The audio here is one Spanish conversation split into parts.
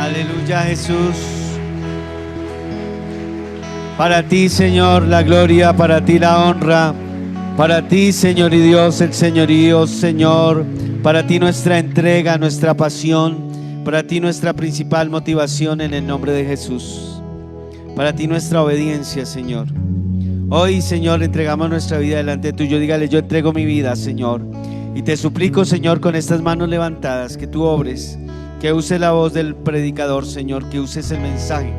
Aleluya, Jesús. Para ti, Señor, la gloria, para ti la honra, para ti, Señor y Dios, el señorío, Señor, para ti nuestra entrega, nuestra pasión, para ti nuestra principal motivación en el nombre de Jesús, para ti nuestra obediencia, Señor. Hoy, Señor, entregamos nuestra vida delante tuyo. Dígale: yo entrego mi vida, Señor, y te suplico, Señor, con estas manos levantadas, que tú obres, que use la voz del predicador, Señor, que uses el mensaje,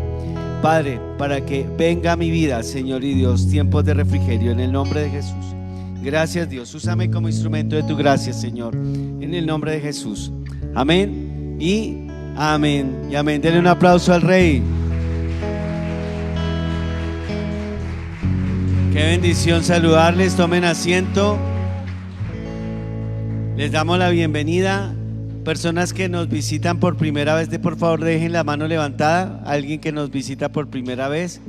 Padre, para que venga a mi vida, Señor y Dios, tiempos de refrigerio en el nombre de Jesús. Gracias, Dios. Úsame como instrumento de tu gracia, Señor, en el nombre de Jesús. Amén y amén y amén. Denle un aplauso al Rey. Qué bendición saludarles. Tomen asiento. Les damos la bienvenida. Personas que nos visitan por primera vez, por favor dejen la mano levantada. Alguien que nos visita por primera vez,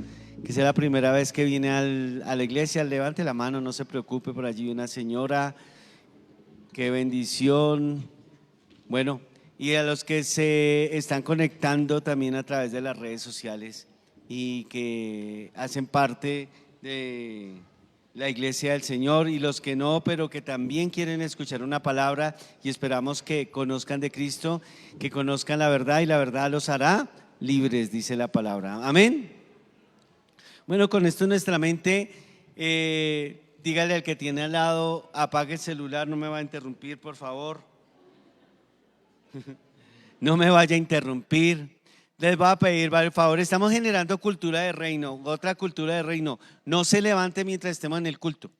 que sea la primera vez que viene a la iglesia, levante la mano, no se preocupe. Por allí una señora. Qué bendición. Bueno, y a los que se están conectando también a través de las redes sociales y que hacen parte de la iglesia del Señor, y los que no, pero que también quieren escuchar una palabra, y esperamos que conozcan de Cristo, que conozcan la verdad, y la verdad los hará libres, dice la palabra. Amén. Bueno, con esto en nuestra mente, dígale al que tiene al lado: apague el celular, no me va a interrumpir, por favor. No me vaya a interrumpir. Les voy a pedir, por favor, estamos generando cultura de reino, otra cultura de reino. No se levante mientras estemos en el culto.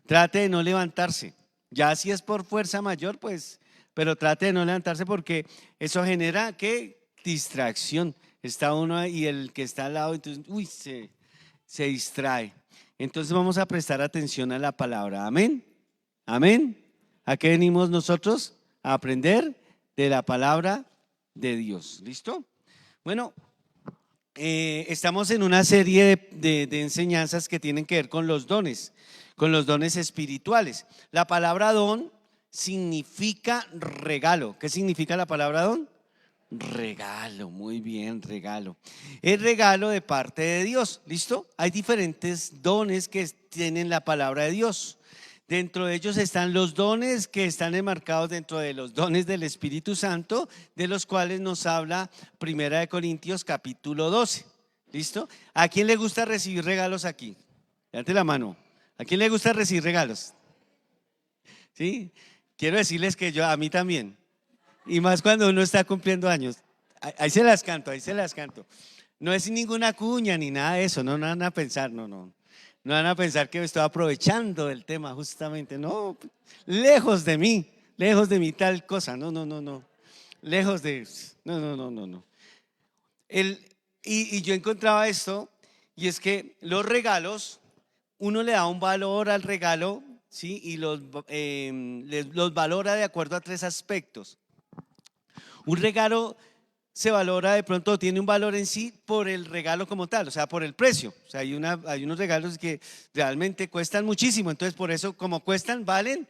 Trate de no levantarse. Ya si es por fuerza mayor, pues, pero trate de no levantarse, porque eso genera, ¿qué? Distracción. Está uno y el que está al lado, entonces, uy, se distrae. Entonces vamos a prestar atención a la palabra. Amén. Amén. ¿A qué venimos nosotros? A aprender de la palabra de Dios. ¿Listo? Bueno, estamos en una serie de enseñanzas que tienen que ver con los dones espirituales. La palabra don significa regalo. ¿Qué significa la palabra don? Regalo, muy bien, regalo. Es regalo de parte de Dios. ¿Listo? Hay diferentes dones que tienen la palabra de Dios. Dentro de ellos están los dones que están enmarcados dentro de los dones del Espíritu Santo, de los cuales nos habla 1 Corintios capítulo 12. ¿Listo? ¿A quién le gusta recibir regalos aquí? Levante la mano. ¿A quién le gusta recibir regalos? ¿Sí? Quiero decirles que a mí también. Y más cuando uno está cumpliendo años. Ahí se las canto, ahí se las canto. No es ninguna cuña ni nada de eso, no van a pensar, no van a pensar que me estoy aprovechando del tema justamente, no, lejos de mí tal cosa, no, lejos de, no. Y yo encontraba esto, y es que los regalos, uno le da un valor al regalo, ¿sí? Y los valora de acuerdo a 3 aspectos. Un regalo se valora, de pronto tiene un valor en sí por el regalo como tal, o sea, por el precio. O sea, hay unos regalos que realmente cuestan muchísimo, entonces por eso, como cuestan, valen,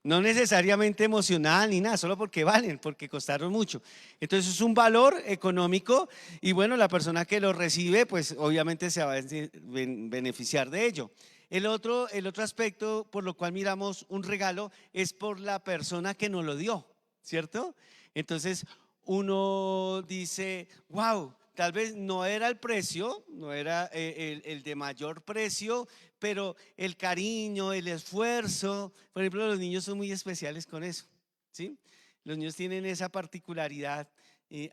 no necesariamente emocional ni nada, solo porque valen, porque costaron mucho. Entonces es un valor económico, y bueno, la persona que lo recibe, pues obviamente se va a beneficiar de ello. El otro aspecto por lo cual miramos un regalo es por la persona que nos lo dio, ¿cierto? Entonces uno dice: wow, tal vez no era el precio, no era el de mayor precio, pero el cariño, el esfuerzo. Por ejemplo, los niños son muy especiales con eso, ¿sí? Los niños tienen esa particularidad.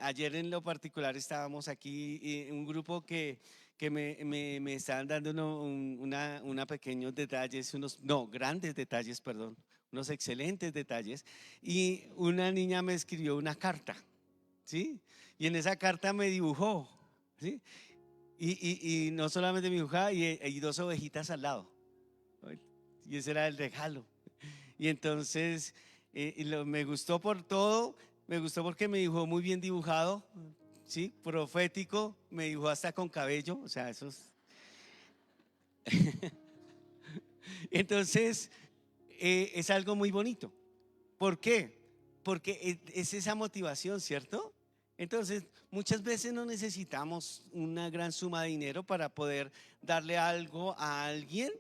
Ayer en lo particular estábamos aquí, un grupo que me estaban dando unos pequeños detalles, grandes detalles, perdón, unos excelentes detalles, y una niña me escribió una carta, ¿sí? Y en esa carta me dibujó, ¿sí? Y no solamente me dibujaba, y 2 ovejitas al lado, y ese era el regalo. Y entonces me gustó por todo, me gustó porque me dibujó muy bien dibujado, ¿sí? Profético, me dibujó hasta con cabello, o sea, esos. Entonces es algo muy bonito. ¿Por qué? Porque es esa motivación, ¿cierto? Entonces, muchas veces no necesitamos una gran suma de dinero para poder darle algo a alguien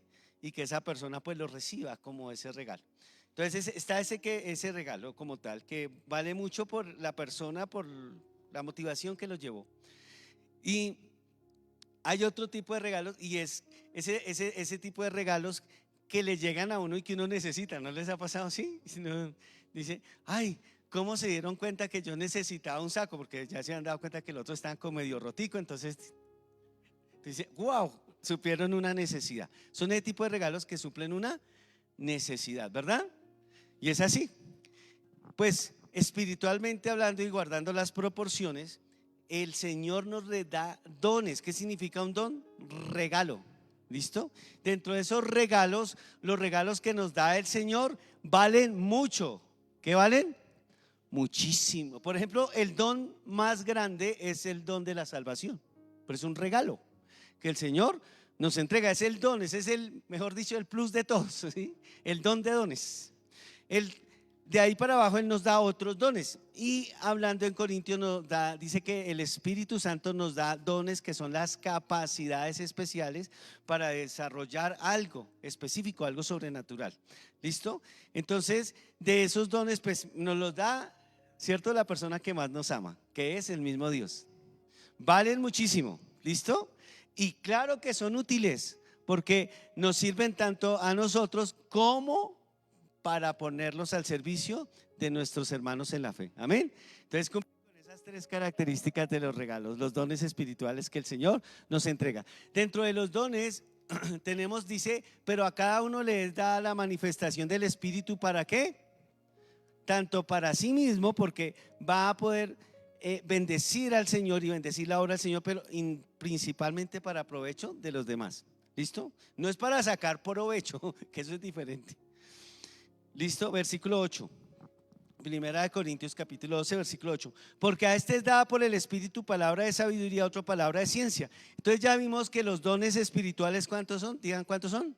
y que esa persona pues lo reciba como ese regalo. Entonces está ese regalo como tal, que vale mucho por la persona, por la motivación que lo llevó. Y hay otro tipo de regalos y es ese tipo de regalos que le llegan a uno y que uno necesita. ¿No les ha pasado así? Dice, ay, ¿cómo se dieron cuenta que yo necesitaba un saco? Porque ya se han dado cuenta que el otro estaba como medio rotico. Entonces dice, wow, supieron una necesidad. Son ese tipo de regalos que suplen una necesidad, ¿verdad? Y es así. Pues espiritualmente hablando y guardando las proporciones, el Señor nos da dones. ¿Qué significa un don? Regalo. ¿Listo? Dentro de esos regalos, los regalos que nos da el Señor valen mucho. ¿Qué valen? Muchísimo. Por ejemplo, el don más grande es el don de la salvación. Pero es un regalo que el Señor nos entrega. Es el don, ese es el, mejor dicho, el plus de todos, ¿sí? El don de dones. De ahí para abajo Él nos da otros dones. Y hablando en Corintios dice que el Espíritu Santo nos da dones que son las capacidades especiales para desarrollar algo específico, algo sobrenatural. ¿Listo? Entonces, de esos dones, pues nos los da, ¿cierto? La persona que más nos ama, que es el mismo Dios. Valen muchísimo. ¿Listo? Y claro que son útiles, porque nos sirven tanto a nosotros como para ponerlos al servicio de nuestros hermanos en la fe. Amén. Entonces, con esas tres características de los regalos, los dones espirituales que el Señor nos entrega. Dentro de los dones tenemos, dice, pero a cada uno les da la manifestación del Espíritu. ¿Para qué? Tanto para sí mismo, porque va a poder bendecir al Señor y bendecir la obra del Señor, pero principalmente para provecho de los demás. ¿Listo? No es para sacar provecho, que eso es diferente. ¿Listo? Versículo 8. Primera de Corintios capítulo 12, versículo 8. Porque a este es dada por el Espíritu palabra de sabiduría, otra palabra de ciencia. Entonces ya vimos que los dones espirituales, ¿cuántos son? Digan, ¿cuántos son?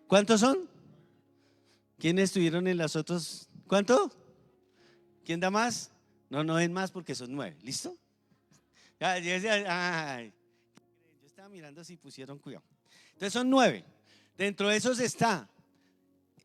¿Cuántos son? ¿Quiénes estuvieron en las otras? ¿Cuánto? ¿Quién da más? No den más porque son 9. ¿Listo? Ay, yo estaba mirando si pusieron cuidado. Entonces son 9. Dentro de esos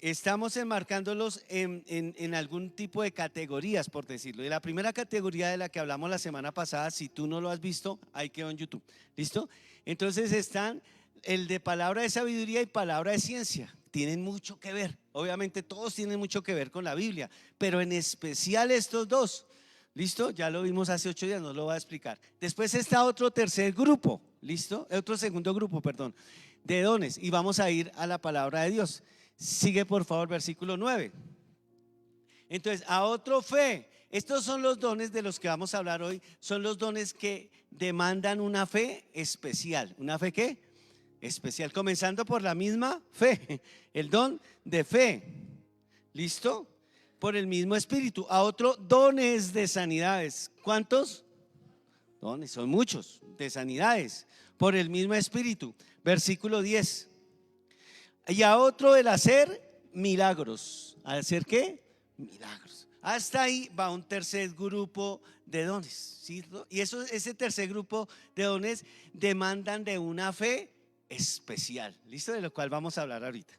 estamos enmarcándolos en algún tipo de categorías, por decirlo. Y la primera categoría de la que hablamos la semana pasada, si tú no lo has visto, ahí quedó en YouTube. ¿Listo? Entonces están el de palabra de sabiduría y palabra de ciencia. Tienen mucho que ver. Obviamente todos tienen mucho que ver con la Biblia, pero en especial estos dos. ¿Listo? Ya lo vimos hace 8 días, no lo voy a explicar. Después está otro tercer grupo. ¿Listo? Otro segundo grupo, perdón, de dones. Y vamos a ir a la palabra de Dios. Sigue por favor versículo 9. Entonces, a otro fe. Estos son los dones de los que vamos a hablar hoy. Son los dones que demandan una fe especial. ¿Una fe qué? Especial. Comenzando por la misma fe. El don de fe. ¿Listo? Por el mismo espíritu. A otro, dones de sanidades. ¿Cuántos? Dones, son muchos. De sanidades. Por el mismo espíritu. Versículo 10. Y a otro el hacer milagros. ¿Al hacer qué? Milagros. Hasta ahí va un tercer grupo de dones, ¿sí? Y ese tercer grupo de dones demandan de una fe especial. ¿Listo? De lo cual vamos a hablar ahorita.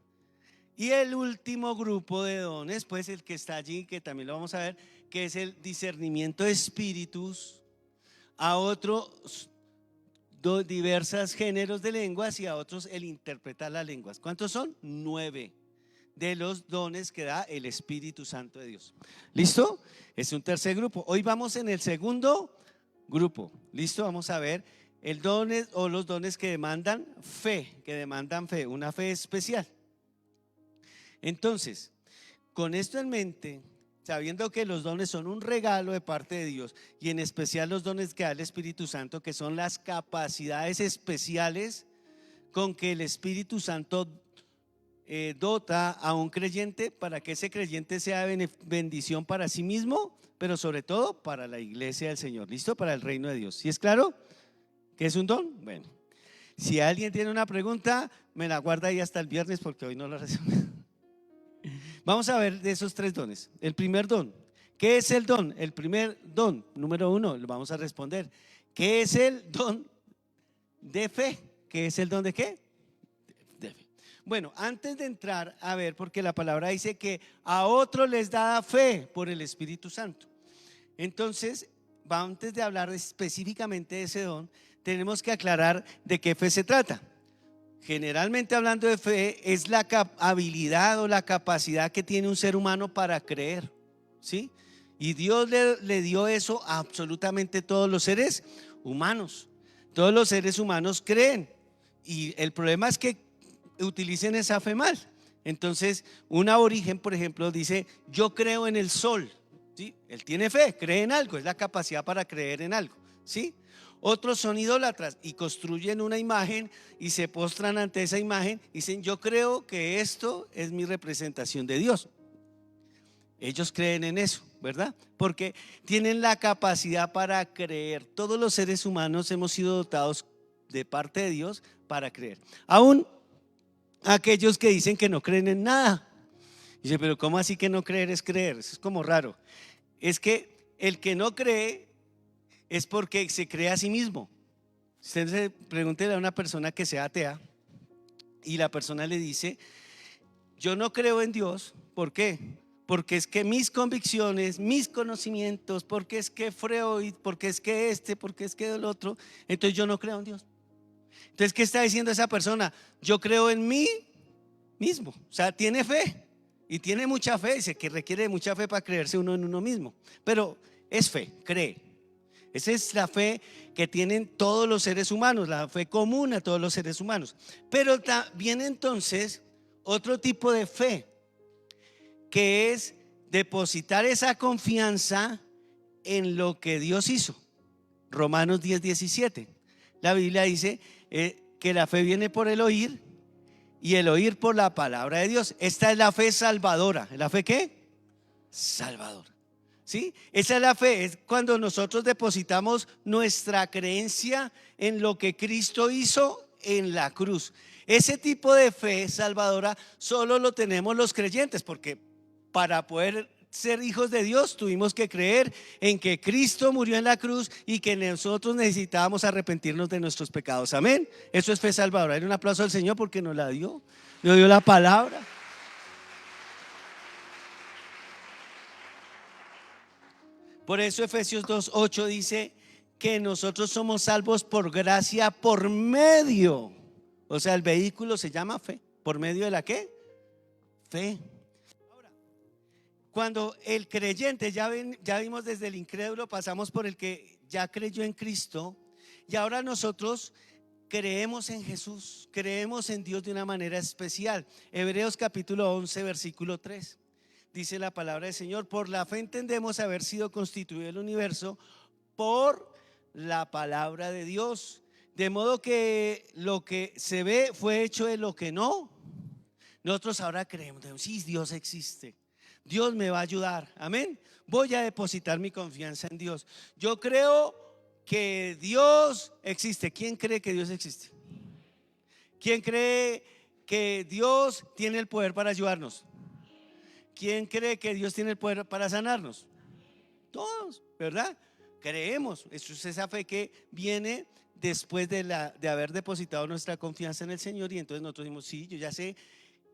Y el último grupo de dones, pues el que está allí, que también lo vamos a ver, que es el discernimiento de espíritus. A otros diversos géneros de lenguas y a otros el interpretar las lenguas. ¿Cuántos son? 9 de los dones que da el Espíritu Santo de Dios. ¿Listo? Es un tercer grupo. Hoy vamos en el segundo grupo. ¿Listo? Vamos a ver el dones o los dones que demandan fe, una fe especial. Entonces, con esto en mente, sabiendo que los dones son un regalo de parte de Dios y en especial los dones que da el Espíritu Santo, que son las capacidades especiales con que el Espíritu Santo dota a un creyente para que ese creyente sea bendición para sí mismo, pero sobre todo para la iglesia del Señor. ¿Listo? Para el reino de Dios. ¿Sí es claro? ¿Qué es un don? Bueno, si alguien tiene una pregunta, me la guarda ahí hasta el viernes porque hoy no la resuelvo. Vamos a ver de esos 3 dones. El primer don, ¿Qué es el don? El primer don, número 1, lo vamos a responder. ¿Qué es el don de fe? ¿Qué es el don de qué? De fe. Bueno, antes de entrar a ver, porque la palabra dice que a otros les da fe por el Espíritu Santo. Entonces, antes de hablar específicamente de ese don, tenemos que aclarar de qué fe se trata. Generalmente hablando de fe, es la habilidad o la capacidad que tiene un ser humano para creer, ¿sí? Y Dios le dio eso a absolutamente todos los seres humanos. Todos los seres humanos creen. Y el problema es que utilicen esa fe mal. Entonces, un aborigen, por ejemplo, dice: yo creo en el sol, ¿sí? Él tiene fe, cree en algo, es la capacidad para creer en algo, ¿sí? Otros son idólatras y construyen una imagen y se postran ante esa imagen y dicen: yo creo que esto es mi representación de Dios. Ellos creen en eso, ¿verdad? Porque tienen la capacidad para creer. Todos los seres humanos hemos sido dotados de parte de Dios para creer. Aún aquellos que dicen que no creen en nada. Dice: pero ¿cómo así que no creer es creer? Eso es como raro. Es que el que no cree es porque se cree a sí mismo. Usted se pregúntele a una persona que sea atea y la persona le dice: yo no creo en Dios. ¿Por qué? Porque es que mis convicciones, mis conocimientos, porque es que Freud, porque es que porque es que el otro, entonces yo no creo en Dios. Entonces, ¿qué está diciendo esa persona? Yo creo en mí mismo. O sea, tiene fe y tiene mucha fe. Dice que requiere mucha fe para creerse uno en uno mismo, pero es fe, cree. Esa es la fe que tienen todos los seres humanos, la fe común a todos los seres humanos. Pero también entonces otro tipo de fe, que es depositar esa confianza en lo que Dios hizo. Romanos 10:17. La Biblia dice que la fe viene por el oír y el oír por la palabra de Dios. Esta es la fe salvadora. ¿La fe qué? Salvadora. ¿Sí? Esa es la fe, es cuando nosotros depositamos nuestra creencia en lo que Cristo hizo en la cruz. Ese tipo de fe salvadora solo lo tenemos los creyentes, porque para poder ser hijos de Dios tuvimos que creer en que Cristo murió en la cruz y que nosotros necesitábamos arrepentirnos de nuestros pecados. Amén. Eso es fe salvadora. Dale un aplauso al Señor porque nos la dio. Nos dio la palabra. Por eso Efesios 2:8 dice que nosotros somos salvos por gracia, por medio. O sea, el vehículo se llama fe. ¿Por medio de la qué? Fe. Ahora, cuando el creyente, ya vimos desde el incrédulo, pasamos por el que ya creyó en Cristo, y ahora nosotros creemos en Jesús, creemos en Dios de una manera especial. Hebreos capítulo 11, versículo 3. Dice la palabra del Señor: por la fe entendemos haber sido constituido el universo por la palabra de Dios, de modo que lo que se ve fue hecho de lo que no. Nosotros ahora creemos: sí, Dios existe, Dios me va a ayudar, amén. Voy a depositar mi confianza en Dios. Yo creo que Dios existe. ¿Quién cree que Dios existe? ¿Quién cree que Dios tiene el poder para ayudarnos? ¿Quién cree que Dios tiene el poder para sanarnos? Todos, ¿verdad? Creemos. Eso es esa fe que viene después de haber depositado nuestra confianza en el Señor. Y entonces nosotros decimos: sí, yo ya sé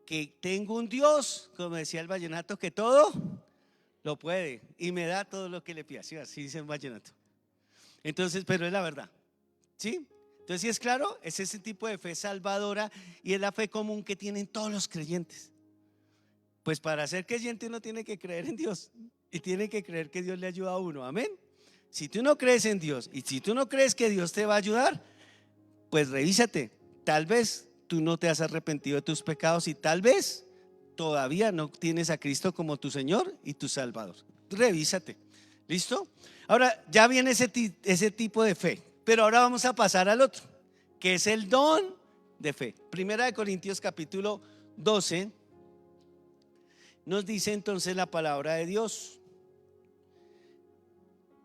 que tengo un Dios, como decía el vallenato, que todo lo puede y me da todo lo que le pida. Sí, así dice el vallenato. Entonces, pero es la verdad, ¿sí? Entonces, ¿sí es claro? Es ese tipo de fe salvadora y es la fe común que tienen todos los creyentes. Pues para ser creyente uno tiene que creer en Dios y tiene que creer que Dios le ayuda a uno, amén. Si tú no crees en Dios y si tú no crees que Dios te va a ayudar, pues revísate. Tal vez tú no te has arrepentido de tus pecados y tal vez todavía no tienes a Cristo como tu Señor y tu Salvador. Revísate. ¿Listo? Ahora ya viene ese tipo de fe, pero ahora vamos a pasar al otro, que es el don de fe. Primera de Corintios capítulo 12 nos dice entonces la palabra de Dios: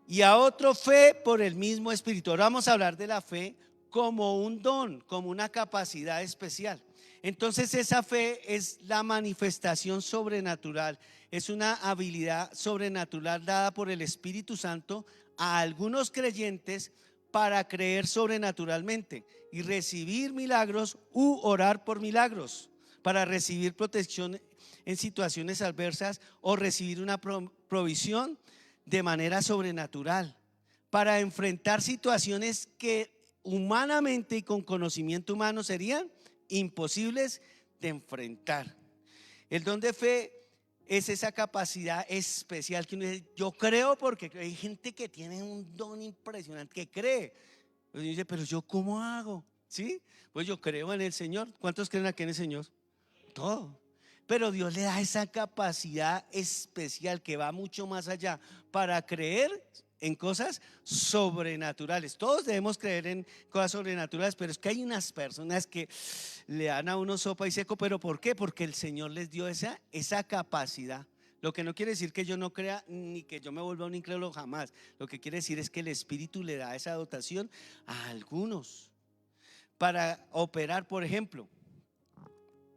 y a otro fe por el mismo Espíritu. Ahora vamos a hablar de la fe como un don, como una capacidad especial. Entonces esa fe es la manifestación sobrenatural, es una habilidad sobrenatural dada por el Espíritu Santo a algunos creyentes para creer sobrenaturalmente y recibir milagros u orar por milagros, para recibir protección en situaciones adversas o recibir una provisión de manera sobrenatural, para enfrentar situaciones que humanamente y con conocimiento humano serían imposibles de enfrentar. El don de fe es esa capacidad especial que uno dice, yo creo, porque hay gente que tiene un don impresionante, que cree. Y dice, pero yo ¿cómo hago? ¿Sí? Pues yo creo en el Señor. ¿Cuántos creen aquí en el Señor? Todo. Pero Dios le da esa capacidad especial que va mucho más allá para creer en cosas sobrenaturales. Todos debemos creer en cosas sobrenaturales, pero es que hay unas personas que le dan a uno sopa y seco. ¿Pero por qué? Porque el Señor les dio esa capacidad. Lo que no quiere decir que yo no crea ni que yo me vuelva un incrédulo, jamás. Lo que quiere decir es que el Espíritu le da esa dotación a algunos para operar. Por ejemplo,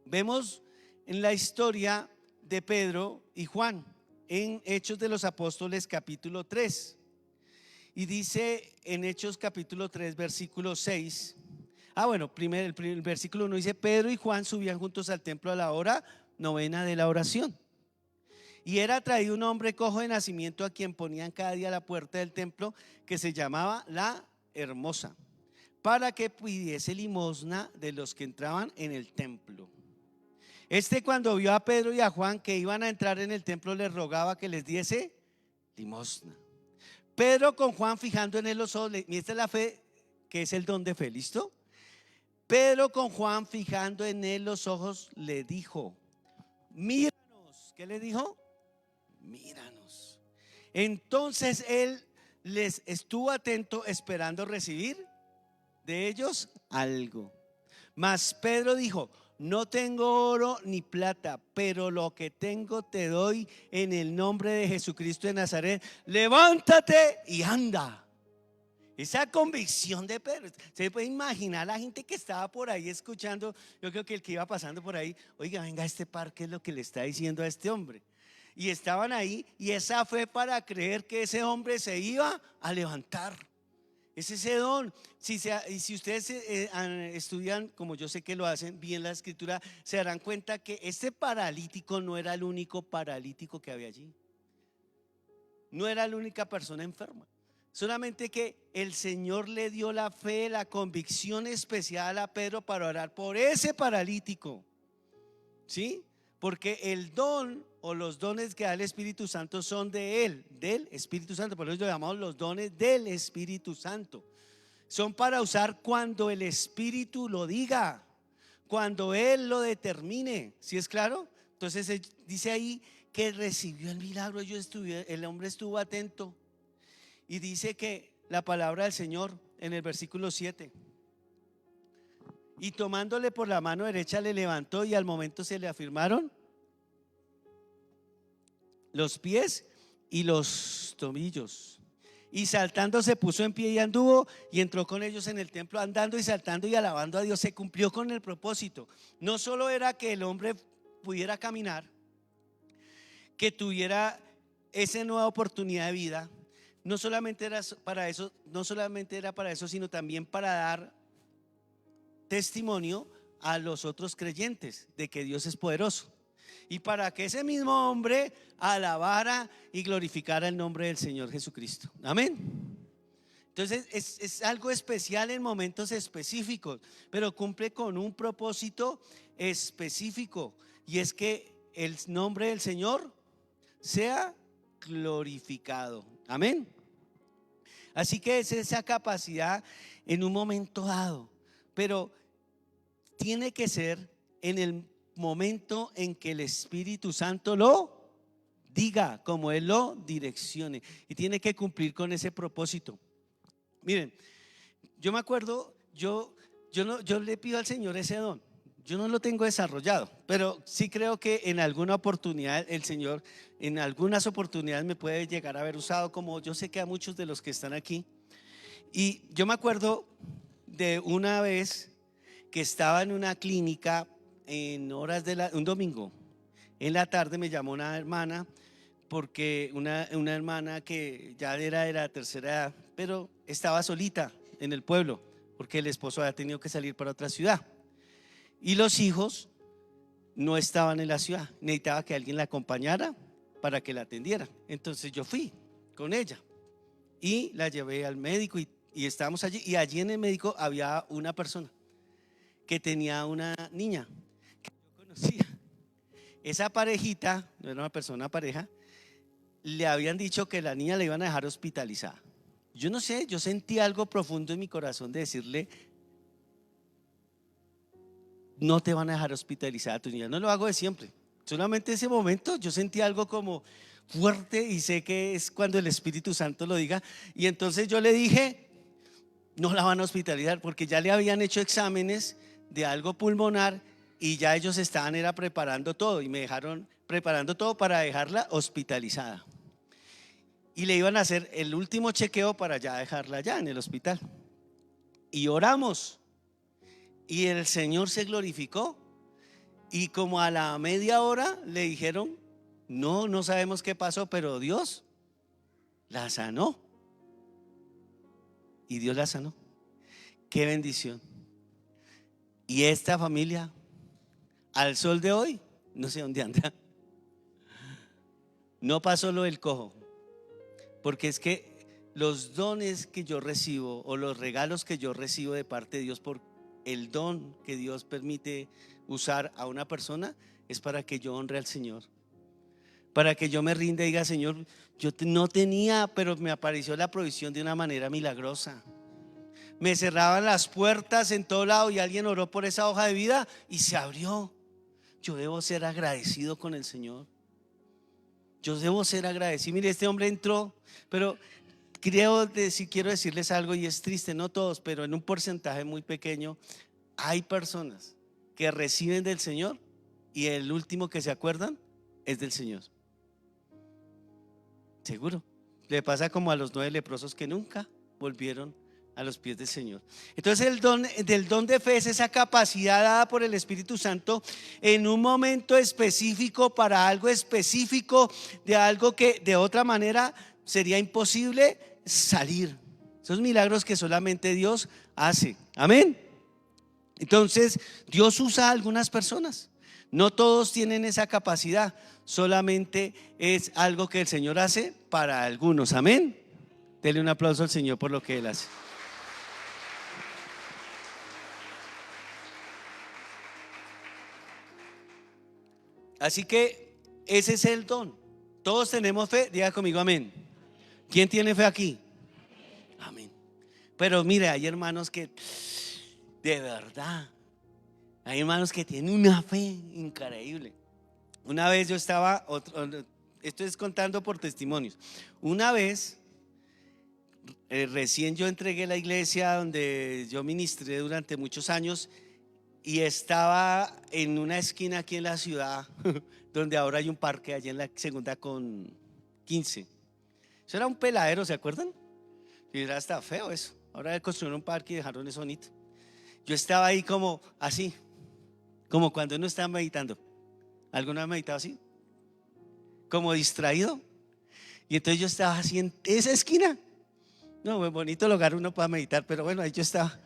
vemos en la historia de Pedro y Juan en Hechos de los Apóstoles capítulo 3. Y dice en Hechos capítulo 3 versículo 6. Bueno, primero el versículo 1 dice: Pedro y Juan subían juntos al templo a la hora novena de la oración. Y era traído un hombre cojo de nacimiento, a quien ponían cada día a la puerta del templo, que se llamaba la Hermosa, para que pidiese limosna de los que entraban en el templo. Cuando vio a Pedro y a Juan que iban a entrar en el templo, les rogaba que les diese limosna. Pedro con Juan fijando en él los ojos, y esta es la fe, que es el don de fe, ¿listo? Pedro con Juan fijando en él los ojos le dijo: míranos. ¿Qué le dijo? Míranos. Entonces él les estuvo atento, esperando recibir de ellos algo. Mas Pedro dijo: no tengo oro ni plata, pero lo que tengo te doy. En el nombre de Jesucristo de Nazaret, levántate y anda. Esa convicción de Pedro, se puede imaginar la gente que estaba por ahí escuchando. Yo creo que el que iba pasando por ahí, oiga, venga a este parque, es lo que le está diciendo a este hombre. Y estaban ahí, y esa fue para creer que ese hombre se iba a levantar. Es ese don. Y si ustedes estudian, como yo sé que lo hacen bien la escritura, se darán cuenta que este paralítico no era el único paralítico que había allí. No era la única persona enferma. Solamente que el Señor le dio la fe, la convicción especial a Pedro para orar por ese paralítico. ¿Sí? Porque el don o los dones que da el Espíritu Santo son de Él, del Espíritu Santo. Por eso lo llamamos los dones del Espíritu Santo. Son para usar cuando el Espíritu lo diga, cuando Él lo determine. ¿Sí es claro? Entonces dice ahí que recibió el milagro. El hombre estuvo atento. Y dice que la palabra del Señor en el versículo 7: y tomándole por la mano derecha le levantó, y al momento se le afirmaron los pies y los tobillos. Y saltando se puso en pie y anduvo, y entró con ellos en el templo, andando y saltando y alabando a Dios. Se cumplió con el propósito. No solo era que el hombre pudiera caminar, que tuviera esa nueva oportunidad de vida. No solamente era para eso, sino también para dar testimonio a los otros creyentes de que Dios es poderoso, y para que ese mismo hombre alabara y glorificara el nombre del Señor Jesucristo. Amén. Entonces es algo especial en momentos específicos, pero cumple con un propósito específico, y es que el nombre del Señor sea glorificado. Amén. Así que es esa capacidad en un momento dado, pero tiene que ser en el momento en que el Espíritu Santo lo diga, como Él lo direccione, y tiene que cumplir con ese propósito. Miren, yo me acuerdo, yo le pido al Señor ese don. Yo no lo tengo desarrollado, pero sí creo que en alguna oportunidad el Señor, en algunas oportunidades me puede llegar a haber usado, como yo sé que a muchos de los que están aquí. Y yo me acuerdo de una vez que estaba en una clínica en horas un domingo, en la tarde me llamó una hermana, porque una hermana que ya era de la tercera edad, pero estaba solita en el pueblo, porque el esposo había tenido que salir para otra ciudad. Y los hijos no estaban en la ciudad, necesitaba que alguien la acompañara para que la atendiera. Entonces yo fui con ella y la llevé al médico y estábamos allí. Y allí en el médico había una persona que tenía una niña que yo conocía. Esa parejita, no era una persona, pareja, le habían dicho que la niña la iban a dejar hospitalizada. Yo no sé, yo sentí algo profundo en mi corazón de decirle: no te van a dejar hospitalizada a tu niña. No lo hago de siempre, solamente ese momento yo sentí algo como fuerte y sé que es cuando el Espíritu Santo lo diga. Y entonces yo le dije: no la van a hospitalizar, porque ya le habían hecho exámenes de algo pulmonar y ya ellos estaban preparando todo, y me dejaron preparando todo para dejarla hospitalizada. Y le iban a hacer el último chequeo para ya dejarla ya en el hospital. Y oramos y el Señor se glorificó. Y como a la media hora le dijeron: no sabemos qué pasó, pero Dios la sanó. Y Dios la sanó. Qué bendición. Y esta familia, al sol de hoy, no sé dónde anda. No pasó lo del cojo, porque es que los dones que yo recibo, o los regalos que yo recibo de parte de Dios, por el don que Dios permite usar a una persona, es para que yo honre al Señor, para que yo me rinda y diga: Señor, yo no tenía, pero me apareció la provisión de una manera milagrosa. Me cerraban las puertas en todo lado y alguien oró por esa hoja de vida y se abrió. Yo debo ser agradecido con el Señor. Yo debo ser agradecido. Mire, este hombre entró, pero quiero decirles algo, y es triste, no todos, pero en un porcentaje muy pequeño hay personas que reciben del Señor y el último que se acuerdan es del Señor. Seguro. Le pasa como a los 9 leprosos que nunca volvieron a los pies del Señor. Entonces del don de fe es esa capacidad dada por el Espíritu Santo en un momento específico, para algo específico, de algo que de otra manera sería imposible salir. Esos milagros que solamente Dios hace. Amén. Entonces Dios usa a algunas personas. No todos tienen esa capacidad, solamente es algo que el Señor hace para algunos. Amén. Dele un aplauso al Señor por lo que Él hace. Así que ese es el don. Todos tenemos fe. Diga conmigo amén. ¿Quién tiene fe aquí? Amén. Pero mire, hay hermanos que de verdad, hay hermanos que tienen una fe increíble. Una vez yo estaba, esto es contando por testimonios. Una vez, recién yo entregué la iglesia donde yo ministré durante muchos años, y estaba en una esquina aquí en la ciudad donde ahora hay un parque, allá en la segunda con 15. Eso era un peladero, ¿se acuerdan? Y era hasta feo eso. Ahora construyeron un parque y dejaron eso bonito. Yo estaba ahí como así, como cuando uno está meditando. ¿Alguna vez meditado así? Como distraído. Y entonces yo estaba así en esa esquina. No, muy bonito lugar uno para meditar, pero bueno, ahí yo estaba.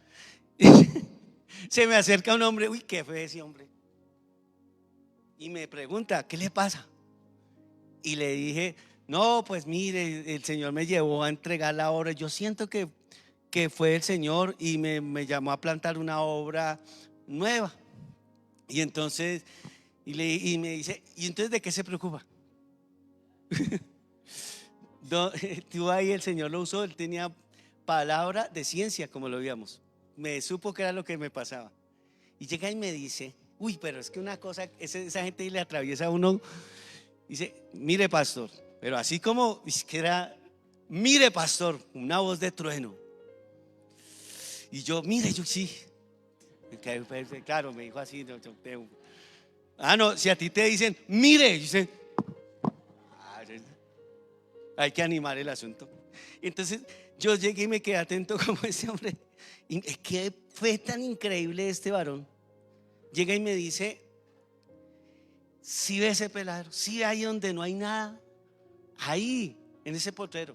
Se me acerca un hombre, uy, qué fue ese hombre, y me pregunta: ¿qué le pasa? Y le dije: no, pues mire, el Señor me llevó a entregar la obra. Yo siento que fue el Señor y me llamó a plantar una obra nueva. Y entonces, y me dice: ¿y entonces de qué se preocupa? Tú ahí el Señor lo usó, él tenía palabra de ciencia, como lo veíamos. Me supo que era lo que me pasaba. Y llega y me dice: uy, pero es que una cosa, esa gente le atraviesa a uno. Dice: mire, pastor, pero así como es que era, mire, pastor, una voz de trueno. Y yo, mire, yo sí. Claro, me dijo así. No, si a ti te dicen mire, dice, hay que animar el asunto. Entonces yo llegué y me quedé atento como ese hombre. Y es que fue tan increíble este varón. Llega y me dice: Si ve ese peladero, si ve ahí donde no hay nada, ahí, en ese potrero.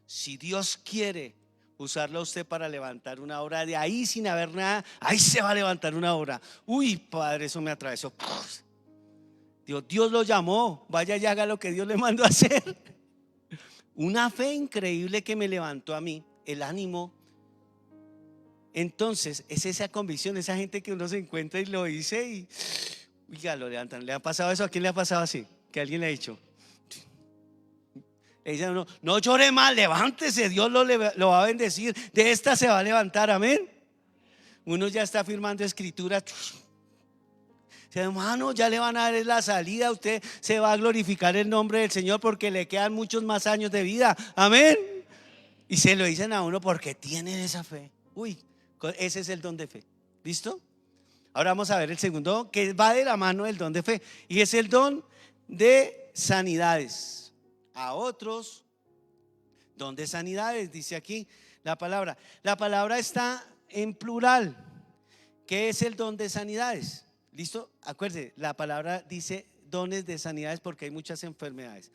Si Dios quiere usarlo a usted para levantar una obra de ahí sin haber nada, ahí se va a levantar una obra. Uy, Padre, eso me atravesó. Dios lo llamó, vaya y haga lo que Dios le mandó a hacer. Una fe increíble que me levantó a mí, el ánimo. Entonces, es esa convicción, esa gente que uno se encuentra y lo dice y oiga, lo levantan. ¿Le ha pasado eso? ¿A quién le ha pasado así? Que alguien le ha dicho. Le dicen a uno, no llore más, levántese, Dios lo va a bendecir. De esta se va a levantar, amén. Uno ya está firmando escrituras. Hermano, ya le van a dar la salida. Usted se va a glorificar el nombre del Señor porque le quedan muchos más años de vida, amén. Y se lo dicen a uno porque tienen esa fe. Uy, ese es el don de fe. ¿Listo? Ahora vamos a ver el segundo que va de la mano del don de fe, y es el don de sanidades. A otros, don de sanidades, dice aquí la palabra. La palabra está en plural. ¿Qué es el don de sanidades? ¿Listo? Acuérdense, la palabra dice dones de sanidades porque hay muchas enfermedades.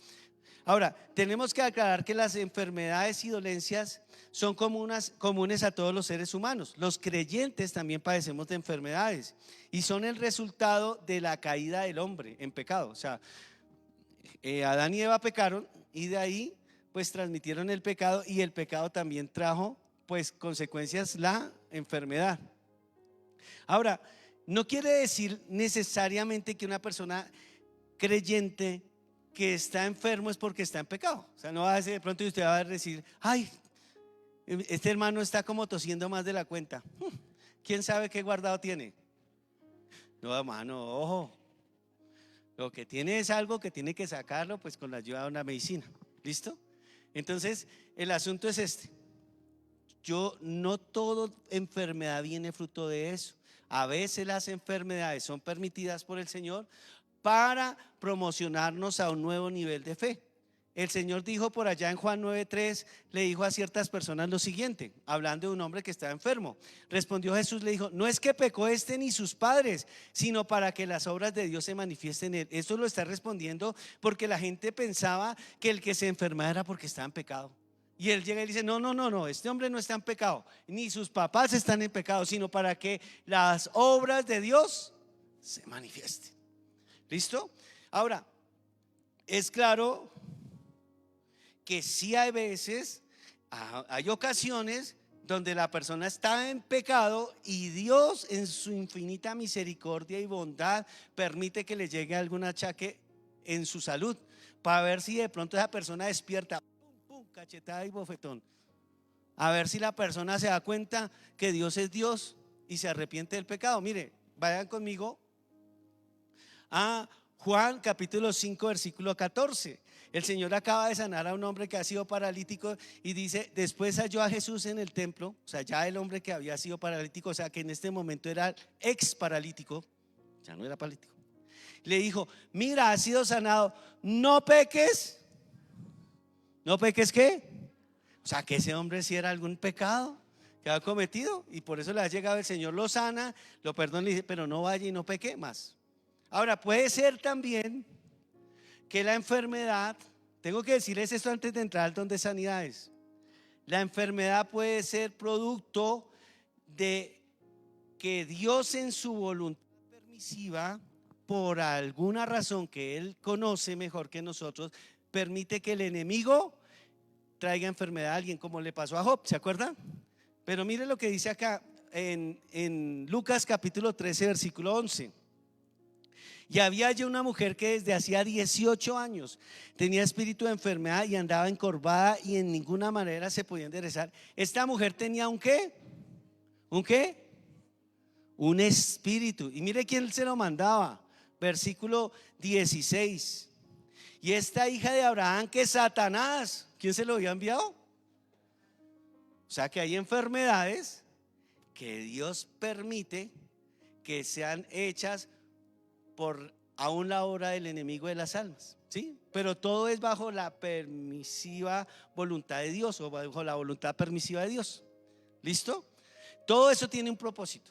Ahora, tenemos que aclarar que las enfermedades y dolencias son comunes a todos los seres humanos. Los creyentes también padecemos de enfermedades y son el resultado de la caída del hombre en pecado. O sea, Adán y Eva pecaron y de ahí pues transmitieron el pecado, y el pecado también trajo pues consecuencias, la enfermedad. Ahora, no quiere decir necesariamente que una persona creyente que está enfermo es porque está en pecado. O sea, no va a decir de pronto y usted va a decir, ay, este hermano está como tosiendo más de la cuenta. ¿Quién sabe qué guardado tiene? No, hermano, ojo. Lo que tiene es algo que tiene que sacarlo pues con la ayuda de una medicina. ¿Listo? Entonces, el asunto es este. No toda enfermedad viene fruto de eso. A veces las enfermedades son permitidas por el Señor para promocionarnos a un nuevo nivel de fe. El Señor dijo por allá en Juan 9:3, le dijo a ciertas personas lo siguiente, hablando de un hombre que estaba enfermo. Respondió Jesús, le dijo, no es que pecó este ni sus padres, sino para que las obras de Dios se manifiesten en él. Esto lo está respondiendo porque la gente pensaba que el que se enfermaba era porque estaba en pecado. Y él llega y dice, no, este hombre no está en pecado, ni sus papás están en pecado, sino para que las obras de Dios se manifiesten. ¿Listo? Ahora, es claro que sí hay veces, hay ocasiones donde la persona está en pecado y Dios en su infinita misericordia y bondad permite que le llegue algún achaque en su salud, para ver si de pronto esa persona despierta, cachetada y bofetón, a ver si la persona se da cuenta que Dios es Dios y se arrepiente del pecado. Mire, vayan conmigo a Juan capítulo 5 versículo 14. El Señor acaba de sanar a un hombre que ha sido paralítico y dice, después halló a Jesús en el templo. O sea, ya el hombre que había sido paralítico, o sea que en este momento era ex paralítico, ya no era paralítico, le dijo, mira, has sido sanado, no peques. ¿No peques qué? O sea que ese hombre sí era algún pecado que había cometido, y por eso le ha llegado el Señor, lo sana, lo perdona y dice, pero no vaya y no peque más. Ahora, puede ser también que la enfermedad, tengo que decirles esto antes de entrar al don de sanidades, la enfermedad puede ser producto de que Dios en su voluntad permisiva, por alguna razón que Él conoce mejor que nosotros, permite que el enemigo traiga enfermedad a alguien, como le pasó a Job, ¿se acuerdan? Pero mire lo que dice acá en Lucas capítulo 13 versículo 11. Y había allí una mujer que desde hacía 18 años tenía espíritu de enfermedad y andaba encorvada y en ninguna manera se podía enderezar. Esta mujer tenía ¿un qué? ¿Un qué? Un espíritu. Y mire quién se lo mandaba. Versículo 16. Y esta hija de Abraham, que Satanás, ¿quién se lo había enviado? O sea que hay enfermedades que Dios permite que sean hechas por aún la obra del enemigo de las almas, ¿sí? Pero todo es bajo la permisiva voluntad de Dios, o bajo la voluntad permisiva de Dios. ¿Listo? Todo eso tiene un propósito.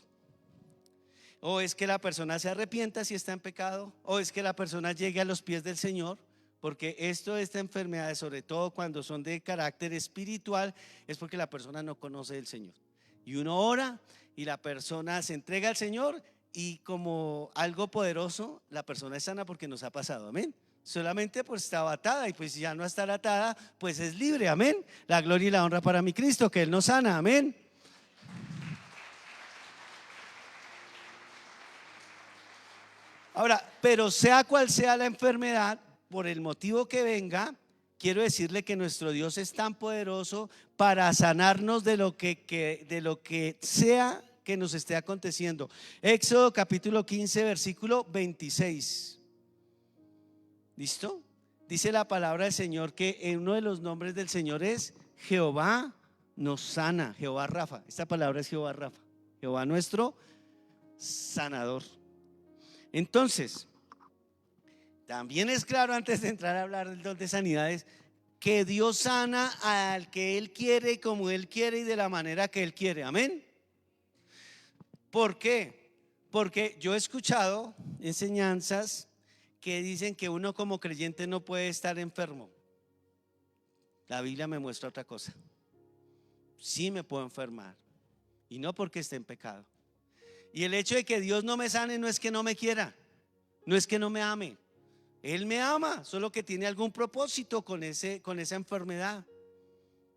o es que la persona se arrepienta si está en pecado, o es que la persona llegue a los pies del Señor, porque esta enfermedades, sobre todo cuando son de carácter espiritual, es porque la persona no conoce del Señor. Y uno ora y la persona se entrega al Señor y como algo poderoso, la persona es sana porque nos ha pasado, amén. Solamente pues estaba atada y pues ya no estar atada, pues es libre, amén. La gloria y la honra para mi Cristo, que Él nos sana, amén. Ahora, pero sea cual sea la enfermedad, por el motivo que venga, quiero decirle que nuestro Dios es tan poderoso para sanarnos de lo que sea que nos esté aconteciendo. Éxodo capítulo 15, versículo 26. ¿Listo? Dice la palabra del Señor que uno de los nombres del Señor es Jehová nos sana, Jehová Rafa. Esta palabra es Jehová Rafa, Jehová nuestro sanador. Entonces, también es claro, antes de entrar a hablar del don de sanidades, que Dios sana al que Él quiere, como Él quiere y de la manera que Él quiere, amén. ¿Por qué? Porque yo he escuchado enseñanzas que dicen que uno como creyente no puede estar enfermo. La Biblia me muestra otra cosa. Sí me puedo enfermar, y no porque esté en pecado. Y el hecho de que Dios no me sane no es que no me quiera, no es que no me ame. Él me ama, solo que tiene algún propósito con esa enfermedad.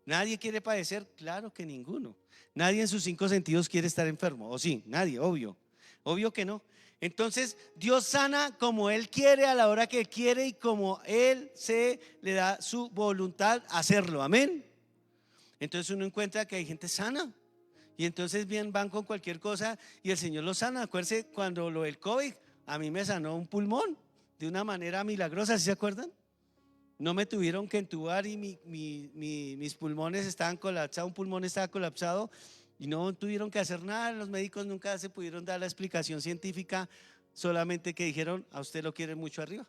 Nadie quiere padecer, claro que ninguno. Nadie en sus 5 sentidos quiere estar enfermo, o sí, nadie, obvio que no. Entonces Dios sana como Él quiere, a la hora que quiere y como Él se le da su voluntad hacerlo, amén. Entonces uno encuentra que hay gente sana y entonces bien van con cualquier cosa y el Señor los sana. Acuérdense cuando lo del COVID, a mí me sanó un pulmón de una manera milagrosa, ¿sí se acuerdan? No me tuvieron que entubar y mis pulmones estaban colapsados, un pulmón estaba colapsado y no tuvieron que hacer nada. Los médicos nunca se pudieron dar la explicación científica, solamente que dijeron: a usted lo quieren mucho arriba.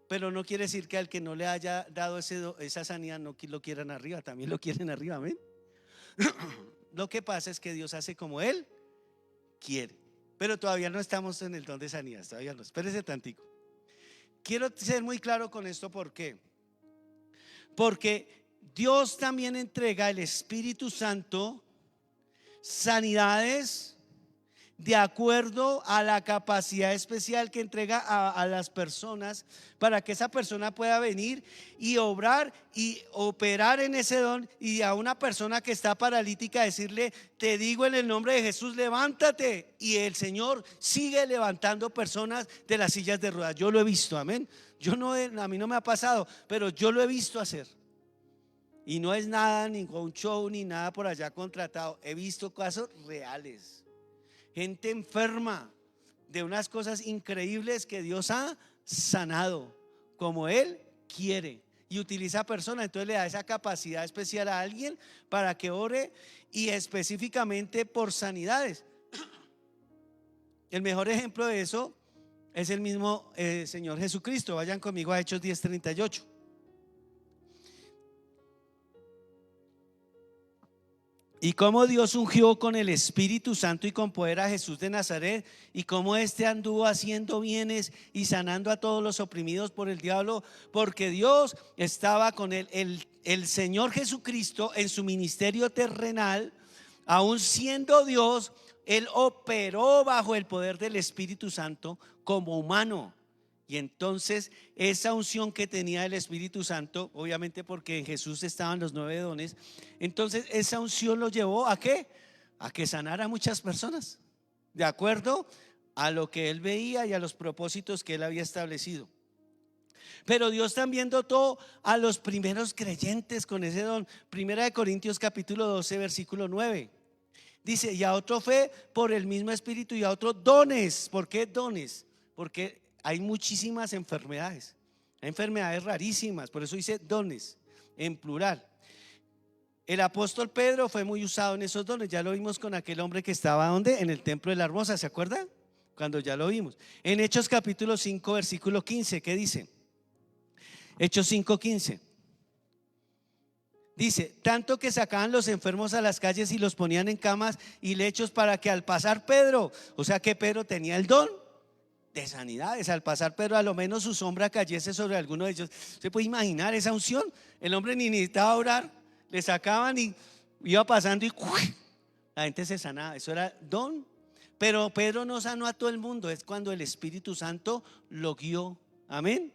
Pero no quiere decir que al que no le haya dado esa sanidad no lo quieran arriba, también lo quieren arriba, amén. Lo que pasa es que Dios hace como Él quiere, pero todavía no estamos en el don de sanidad, todavía no, espérese tantico. Quiero ser muy claro con esto, ¿por qué? Porque Dios también entrega el Espíritu Santo sanidades de acuerdo a la capacidad especial que entrega a las personas, para que esa persona pueda venir y obrar y operar en ese don. Y a una persona que está paralítica decirle: te digo en el nombre de Jesús, levántate. Y el Señor sigue levantando personas de las sillas de ruedas. Yo lo he visto, amén. A mí no me ha pasado, pero yo lo he visto hacer. Y no es nada, ningún show ni nada por allá contratado. He visto casos reales. Gente enferma de unas cosas increíbles que Dios ha sanado como Él quiere, y utiliza a personas. Entonces le da esa capacidad especial a alguien para que ore, y específicamente por sanidades. El mejor ejemplo de eso es el mismo Señor Jesucristo. Vayan conmigo a Hechos 10:38. Y cómo Dios ungió con el Espíritu Santo y con poder a Jesús de Nazaret, y cómo éste anduvo haciendo bienes y sanando a todos los oprimidos por el diablo, porque Dios estaba con él. El Señor Jesucristo, en su ministerio terrenal, aún siendo Dios, Él operó bajo el poder del Espíritu Santo como humano. Y entonces esa unción que tenía el Espíritu Santo, obviamente porque en Jesús estaban los 9 dones, entonces esa unción lo llevó ¿a qué? A que sanara a muchas personas, de acuerdo a lo que Él veía y a los propósitos que Él había establecido. Pero Dios también dotó a los primeros creyentes con ese don. Primera de Corintios capítulo 12 versículo 9. Dice: y a otro fe por el mismo Espíritu, y a otro dones. ¿Por qué dones? Porque hay muchísimas enfermedades, hay enfermedades rarísimas, por eso dice dones en plural. El apóstol Pedro fue muy usado en esos dones. Ya lo vimos con aquel hombre que estaba ¿dónde? En el templo de la Hermosa, ¿se acuerdan? Cuando ya lo vimos. En Hechos capítulo 5 versículo 15, ¿qué dice? Hechos 5:15. Dice, tanto que sacaban los enfermos a las calles y los ponían en camas y lechos para que al pasar Pedro, o sea que Pedro tenía el don de sanidades, al pasar Pedro a lo menos su sombra cayese sobre alguno de ellos. ¿Se puede imaginar esa unción? El hombre ni necesitaba orar, le sacaban y iba pasando y ¡uy! La gente se sanaba, eso era don. Pero Pedro no sanó a todo el mundo, es cuando el Espíritu Santo lo guió, amén,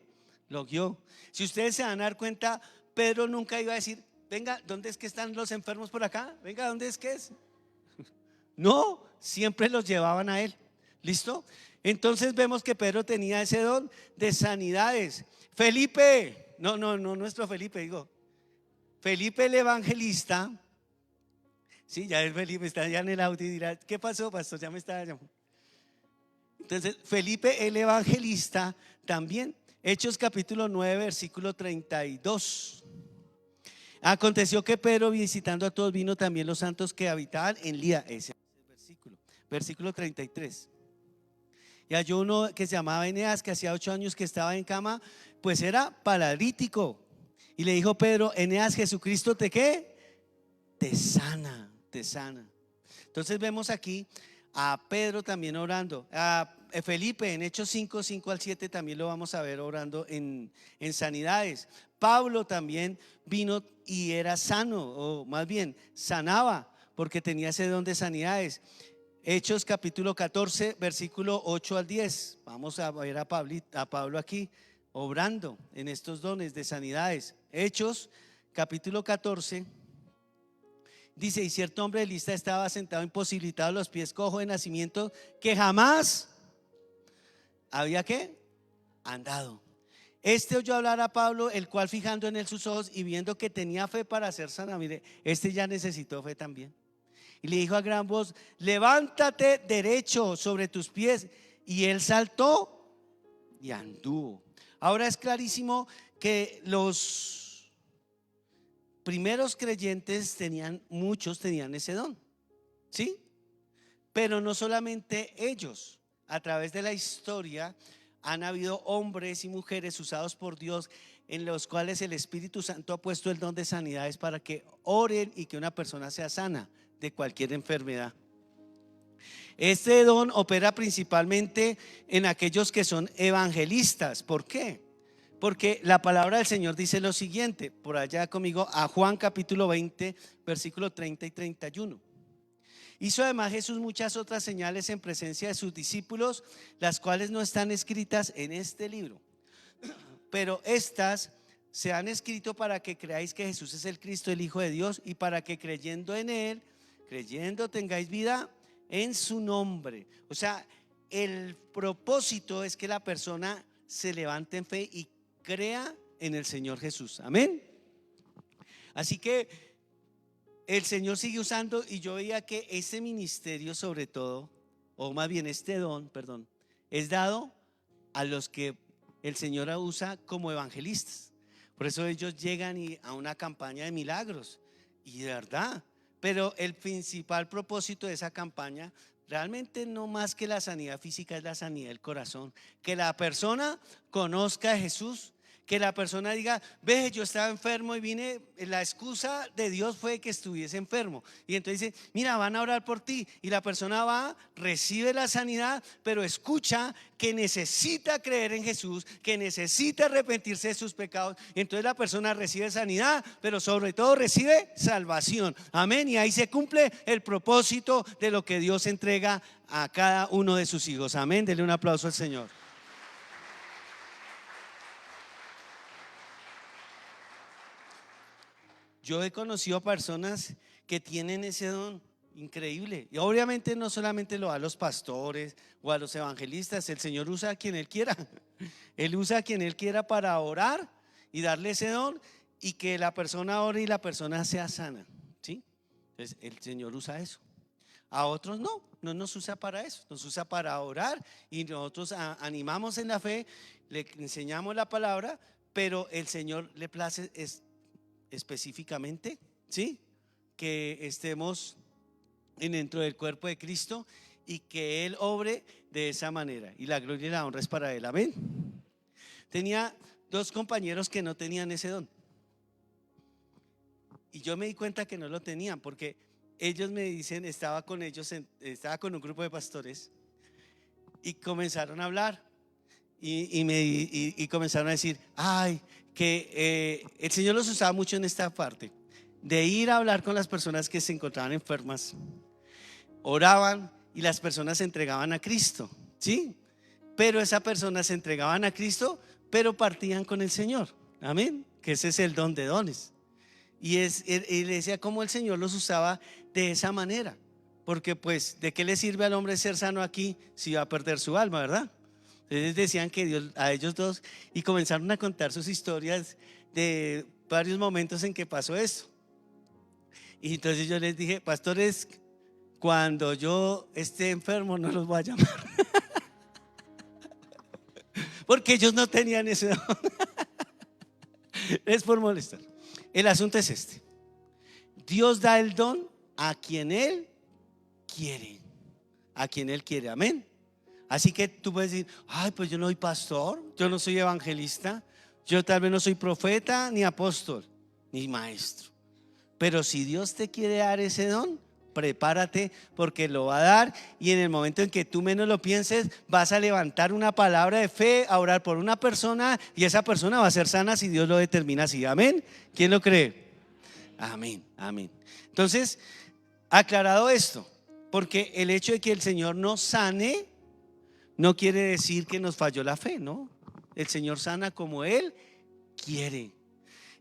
lo guió. Si ustedes se van a dar cuenta, Pedro nunca iba a decir, venga, ¿dónde es que están los enfermos por acá? Venga, ¿dónde es que es? No, siempre los llevaban a él. ¿Listo? Entonces vemos que Pedro tenía ese don de sanidades. Felipe, no, nuestro Felipe, digo, Felipe el evangelista. Sí, ya el Felipe está ya en el audio y dirá, ¿qué pasó, pastor? Ya me estaba llamando. Entonces, Felipe el evangelista también, Hechos capítulo 9, versículo 32. Aconteció que Pedro, visitando a todos, vino también los santos que habitaban en Lida. Ese es el versículo 33. Y halló uno que se llamaba Eneas, que hacía 8 años que estaba en cama, pues era paralítico. Y le dijo Pedro, Eneas, Jesucristo te ¿qué? Te sana, te sana. Entonces vemos aquí a Pedro también orando, a Felipe en Hechos 5, 5 al 7 también lo vamos a ver orando en sanidades. Pablo también vino y era sano, o más bien sanaba, porque tenía ese don de sanidades. Hechos capítulo 14, versículo 8 al 10. Vamos a ver a Pablo aquí obrando en estos dones de sanidades. Hechos capítulo 14 dice, y cierto hombre de Lista estaba sentado imposibilitado, los pies, cojo de nacimiento, que jamás había ¿qué? Andado. Este oyó hablar a Pablo, el cual fijando en él sus ojos y viendo que tenía fe para ser sana, mire, este ya necesitó fe también. Y le dijo a gran voz, levántate derecho sobre tus pies. Y él saltó y anduvo. Ahora es clarísimo que los primeros creyentes muchos tenían ese don, ¿sí? Pero no solamente ellos, a través de la historia han habido hombres y mujeres usados por Dios en los cuales el Espíritu Santo ha puesto el don de sanidades para que oren y que una persona sea sana de cualquier enfermedad. Este don opera principalmente en aquellos que son evangelistas. ¿Por qué? Porque la palabra del Señor dice lo siguiente, por allá conmigo, a Juan capítulo 20, versículo 30 y 31. Hizo además Jesús muchas otras señales en presencia de sus discípulos, las cuales no están escritas en este libro, pero estas se han escrito para que creáis que Jesús es el Cristo, el Hijo de Dios, y para que creyendo en Él, creyendo tengáis vida en su nombre. O sea, el propósito es que la persona se levante en fe y crea en el Señor Jesús. Amén. Así que el Señor sigue usando, y yo veía que ese ministerio sobre todo, o más bien este don, perdón, es dado a los que el Señor usa como evangelistas. Por eso ellos llegan a una campaña de milagros, y de verdad, pero el principal propósito de esa campaña realmente no más que la sanidad física, es la sanidad del corazón. Que la persona conozca a Jesús, que la persona diga, ve, yo estaba enfermo y vine, la excusa de Dios fue que estuviese enfermo. Y entonces dice, mira, van a orar por ti. Y la persona va, recibe la sanidad, pero escucha que necesita creer en Jesús, que necesita arrepentirse de sus pecados. Y entonces la persona recibe sanidad, pero sobre todo recibe salvación. Amén. Y ahí se cumple el propósito de lo que Dios entrega a cada uno de sus hijos. Amén. Denle un aplauso al Señor. Yo he conocido personas que tienen ese don increíble, y obviamente no solamente lo da a los pastores o a los evangelistas. El Señor usa a quien Él quiera. Él usa a quien Él quiera para orar y darle ese don, y que la persona ore y la persona sea sana, ¿sí? Entonces el Señor usa eso. A otros no nos usa para eso, nos usa para orar, y nosotros animamos en la fe, le enseñamos la palabra, pero el Señor le place específicamente, ¿sí? Que estemos dentro del cuerpo de Cristo y que Él obre de esa manera, y la gloria y la honra es para Él. Amén. Tenía 2 compañeros que no tenían ese don. Y yo me di cuenta que no lo tenían, porque ellos me dicen, estaba con ellos, estaba con un grupo de pastores y comenzaron a hablar y comenzaron a decir, ay, que el Señor los usaba mucho en esta parte, de ir a hablar con las personas que se encontraban enfermas, oraban y las personas se entregaban a Cristo, ¿sí? Pero esas personas se entregaban a Cristo, pero partían con el Señor, amén, que ese es el don de dones. Y él decía cómo el Señor los usaba de esa manera, porque pues ¿de qué le sirve al hombre ser sano aquí si va a perder su alma, verdad? Entonces decían que Dios, a ellos dos, y comenzaron a contar sus historias de varios momentos en que pasó esto. Y entonces yo les dije, pastores, cuando yo esté enfermo no los voy a llamar, porque ellos no tenían ese don. Es por molestar. El asunto es este: Dios da el don a quien Él quiere, a quien Él quiere, amén. Así que tú puedes decir, ay, pues yo no soy pastor, yo no soy evangelista, yo tal vez no soy profeta, ni apóstol, ni maestro. Pero si Dios te quiere dar ese don, prepárate, porque lo va a dar, y en el momento en que tú menos lo pienses, vas a levantar una palabra de fe, a orar por una persona, y esa persona va a ser sana si Dios lo determina así, amén. ¿Quién lo cree? Amén, amén. Entonces, aclarado esto, porque el hecho de que el Señor nos sane no quiere decir que nos falló la fe, ¿no? El Señor sana como Él quiere.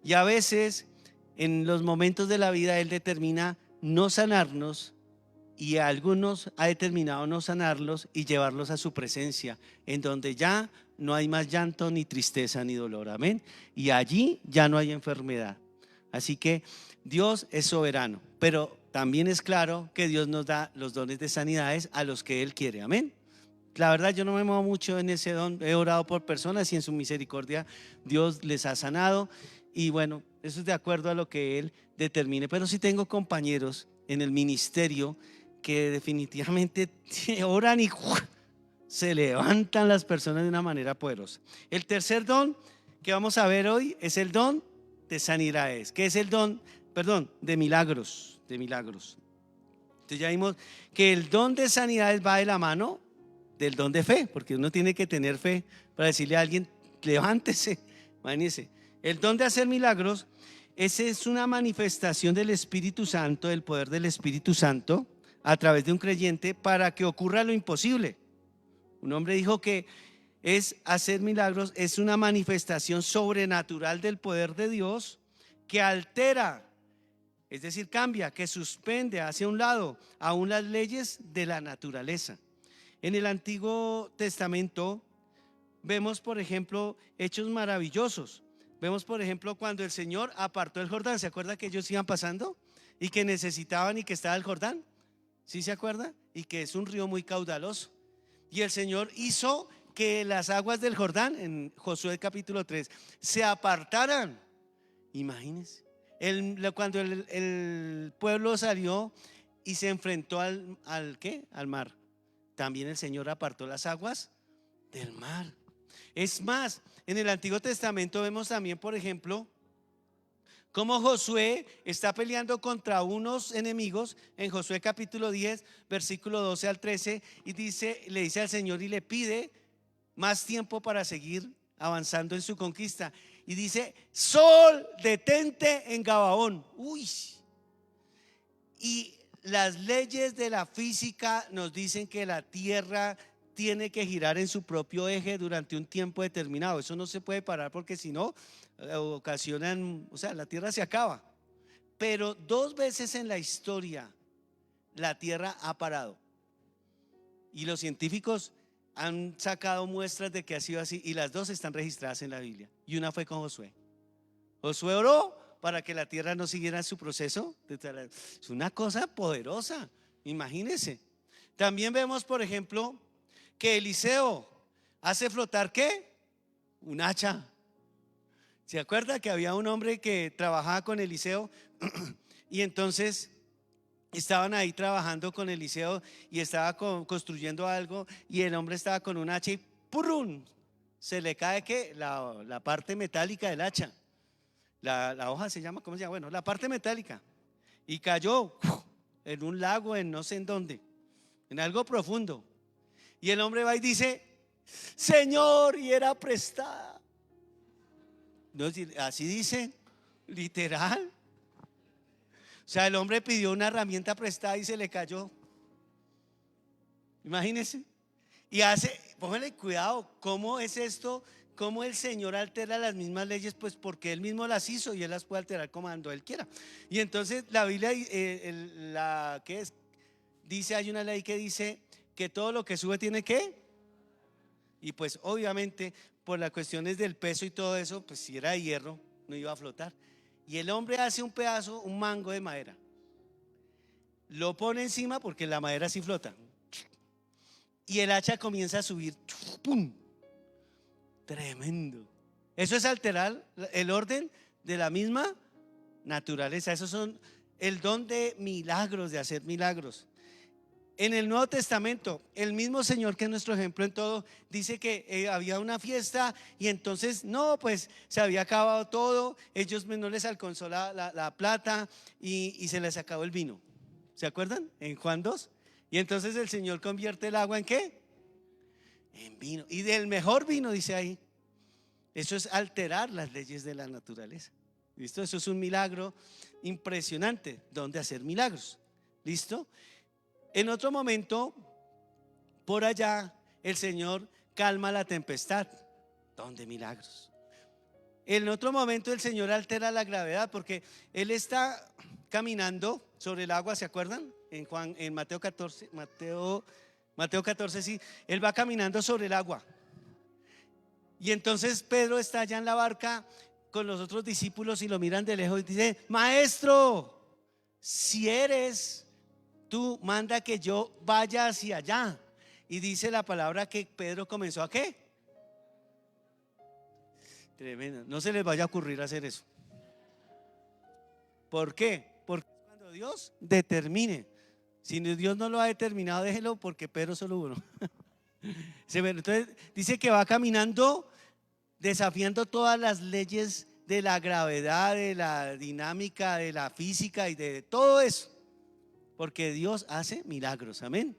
Y a veces en los momentos de la vida Él determina no sanarnos, y a algunos ha determinado no sanarlos y llevarlos a su presencia, en donde ya no hay más llanto, ni tristeza, ni dolor, amén. Y allí ya no hay enfermedad. Así que Dios es soberano, pero también es claro que Dios nos da los dones de sanidades a los que Él quiere, amén. La verdad, yo no me muevo mucho en ese don. He orado por personas y en su misericordia Dios les ha sanado, y bueno, eso es de acuerdo a lo que Él determine. Pero sí tengo compañeros en el ministerio que definitivamente oran y se levantan las personas de una manera poderosa. El tercer don que vamos a ver hoy es el don de sanidades, que es el don, perdón, de milagros, de milagros. Entonces ya vimos que el don de sanidades va de la mano del don de fe, porque uno tiene que tener fe para decirle a alguien, levántese, imagínese. El don de hacer milagros, ese es una manifestación del Espíritu Santo, del poder del Espíritu Santo a través de un creyente para que ocurra lo imposible. Un hombre dijo que es hacer milagros, es una manifestación sobrenatural del poder de Dios que altera, es decir, cambia, que suspende hacia un lado aún las leyes de la naturaleza. En el Antiguo Testamento vemos, por ejemplo, hechos maravillosos. Vemos, por ejemplo, cuando el Señor apartó el Jordán. ¿Se acuerda que ellos iban pasando y que necesitaban y que estaba el Jordán? ¿Sí se acuerda? Y que es un río muy caudaloso. Y el Señor hizo que las aguas del Jordán, en Josué capítulo 3, se apartaran. Imagínense. Cuando el pueblo salió y se enfrentó ¿qué? Al mar, también el Señor apartó las aguas del mar. Es más, en el Antiguo Testamento vemos también, por ejemplo, cómo Josué está peleando contra unos enemigos en Josué capítulo 10, versículo 12 al 13, y le dice al Señor y le pide más tiempo para seguir avanzando en su conquista. Y dice: sol, detente en Gabaón. Uy. Y las leyes de la física nos dicen que la tierra tiene que girar en su propio eje durante un tiempo determinado. Eso no se puede parar, porque si no, ocasionan, o sea, la tierra se acaba. Pero 2 veces en la historia la tierra ha parado, y los científicos han sacado muestras de que ha sido así, y las 2 están registradas en la Biblia, y una fue con Josué. Josué oró para que la tierra no siguiera su proceso. Es una cosa poderosa, imagínense. También vemos, por ejemplo, que Eliseo hace flotar ¿qué? Un hacha. ¿Se acuerda que había un hombre que trabajaba con Eliseo? Y entonces estaban ahí trabajando con Eliseo y estaba construyendo algo, y el hombre estaba con un hacha y ¡purrum! Se le cae ¿qué? La parte metálica del hacha. la hoja se llama, ¿cómo se llama? Bueno, la parte metálica. Y cayó en un lago, en no sé en dónde, en algo profundo. Y el hombre va y dice: Señor, y era prestada. No, así dice, literal. O sea, el hombre pidió una herramienta prestada y se le cayó. Imagínense. Y póngale cuidado, ¿cómo es esto? ¿Cómo el Señor altera las mismas leyes? Pues porque Él mismo las hizo y Él las puede alterar como Él quiera. Y entonces la Biblia, ¿qué es? Dice, hay una ley que dice que todo lo que sube tiene que. Y pues obviamente por las cuestiones del peso y todo eso, pues si era de hierro, no iba a flotar. Y el hombre hace un pedazo, un mango de madera, lo pone encima porque la madera sí flota. Y el hacha comienza a subir. ¡Pum! Tremendo. Eso es alterar el orden de la misma naturaleza. Esos son el don de milagros, de hacer milagros. En el Nuevo Testamento, el mismo Señor que es nuestro ejemplo en todo, dice que había una fiesta y entonces no, pues se había acabado todo, ellos no les alcanzó la plata y se les acabó el vino. ¿Se acuerdan? En Juan 2. Y entonces el Señor convierte el agua ¿en qué? En vino. Y del mejor vino, dice ahí. Eso es alterar las leyes de la naturaleza. ¿Listo? Eso es un milagro impresionante, donde hacer milagros. ¿Listo? En otro momento, por allá, el Señor calma la tempestad. ¿Dónde milagros? En otro momento el Señor altera la gravedad porque Él está caminando sobre el agua, ¿se acuerdan? En Mateo 14, Mateo 14, sí, Él va caminando sobre el agua. Y entonces Pedro está allá en la barca con los otros discípulos y lo miran de lejos y dice: Maestro, si eres tú, manda que yo vaya hacia allá. Y dice la palabra que Pedro comenzó ¿a qué? Tremendo. No se les vaya a ocurrir hacer eso. ¿Por qué? Porque cuando Dios determine. Si Dios no lo ha determinado, déjelo, porque Pedro solo uno. Entonces dice que va caminando desafiando todas las leyes de la gravedad, de la dinámica, de la física y de todo eso, porque Dios hace milagros, amén.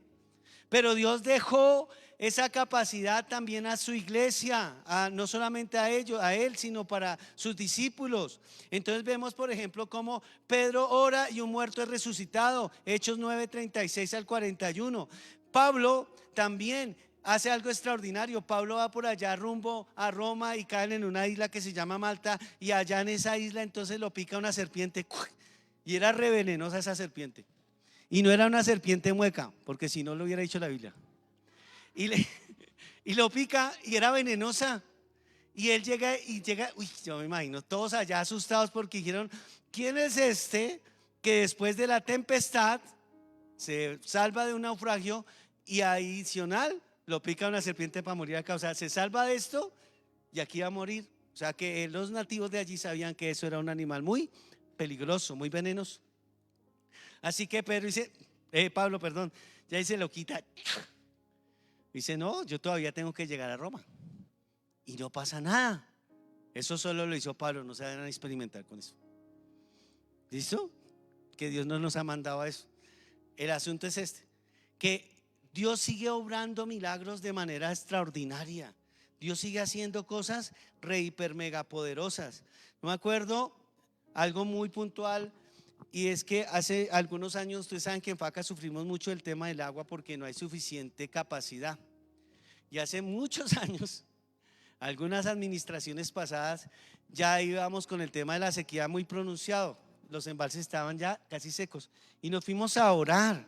Pero Dios dejó esa capacidad también a su iglesia, no solamente a ellos, a él, sino para sus discípulos. Entonces vemos, por ejemplo, cómo Pedro ora y un muerto es resucitado, Hechos 9:36 al 41. Pablo también hace algo extraordinario. Pablo va por allá rumbo a Roma y caen en una isla que se llama Malta, y allá en esa isla entonces lo pica una serpiente, y era re venenosa esa serpiente. Y no era una serpiente mueca, porque si no lo hubiera dicho la Biblia. Y lo pica y era venenosa. Y él llega, uy, yo me imagino, todos allá asustados porque dijeron: ¿quién es este que después de la tempestad se salva de un naufragio y adicional lo pica una serpiente para morir acá? O sea, se salva de esto y aquí va a morir. O sea que los nativos de allí sabían que eso era un animal muy peligroso, muy venenoso. Así que Pedro dice, Pablo, perdón, ya dice, lo quita. Dice: no, yo todavía tengo que llegar a Roma. Y no pasa nada. Eso solo lo hizo Pablo, no se van a experimentar con eso. ¿Listo? Que Dios no nos ha mandado a eso. El asunto es este, que Dios sigue obrando milagros de manera extraordinaria. Dios sigue haciendo cosas re hiper mega poderosas. No me acuerdo algo muy puntual. Y es que hace algunos años, ustedes saben que en FACA sufrimos mucho el tema del agua porque no hay suficiente capacidad. Y hace muchos años, algunas administraciones pasadas, ya íbamos con el tema de la sequía muy pronunciado. Los embalses estaban ya casi secos y nos fuimos a orar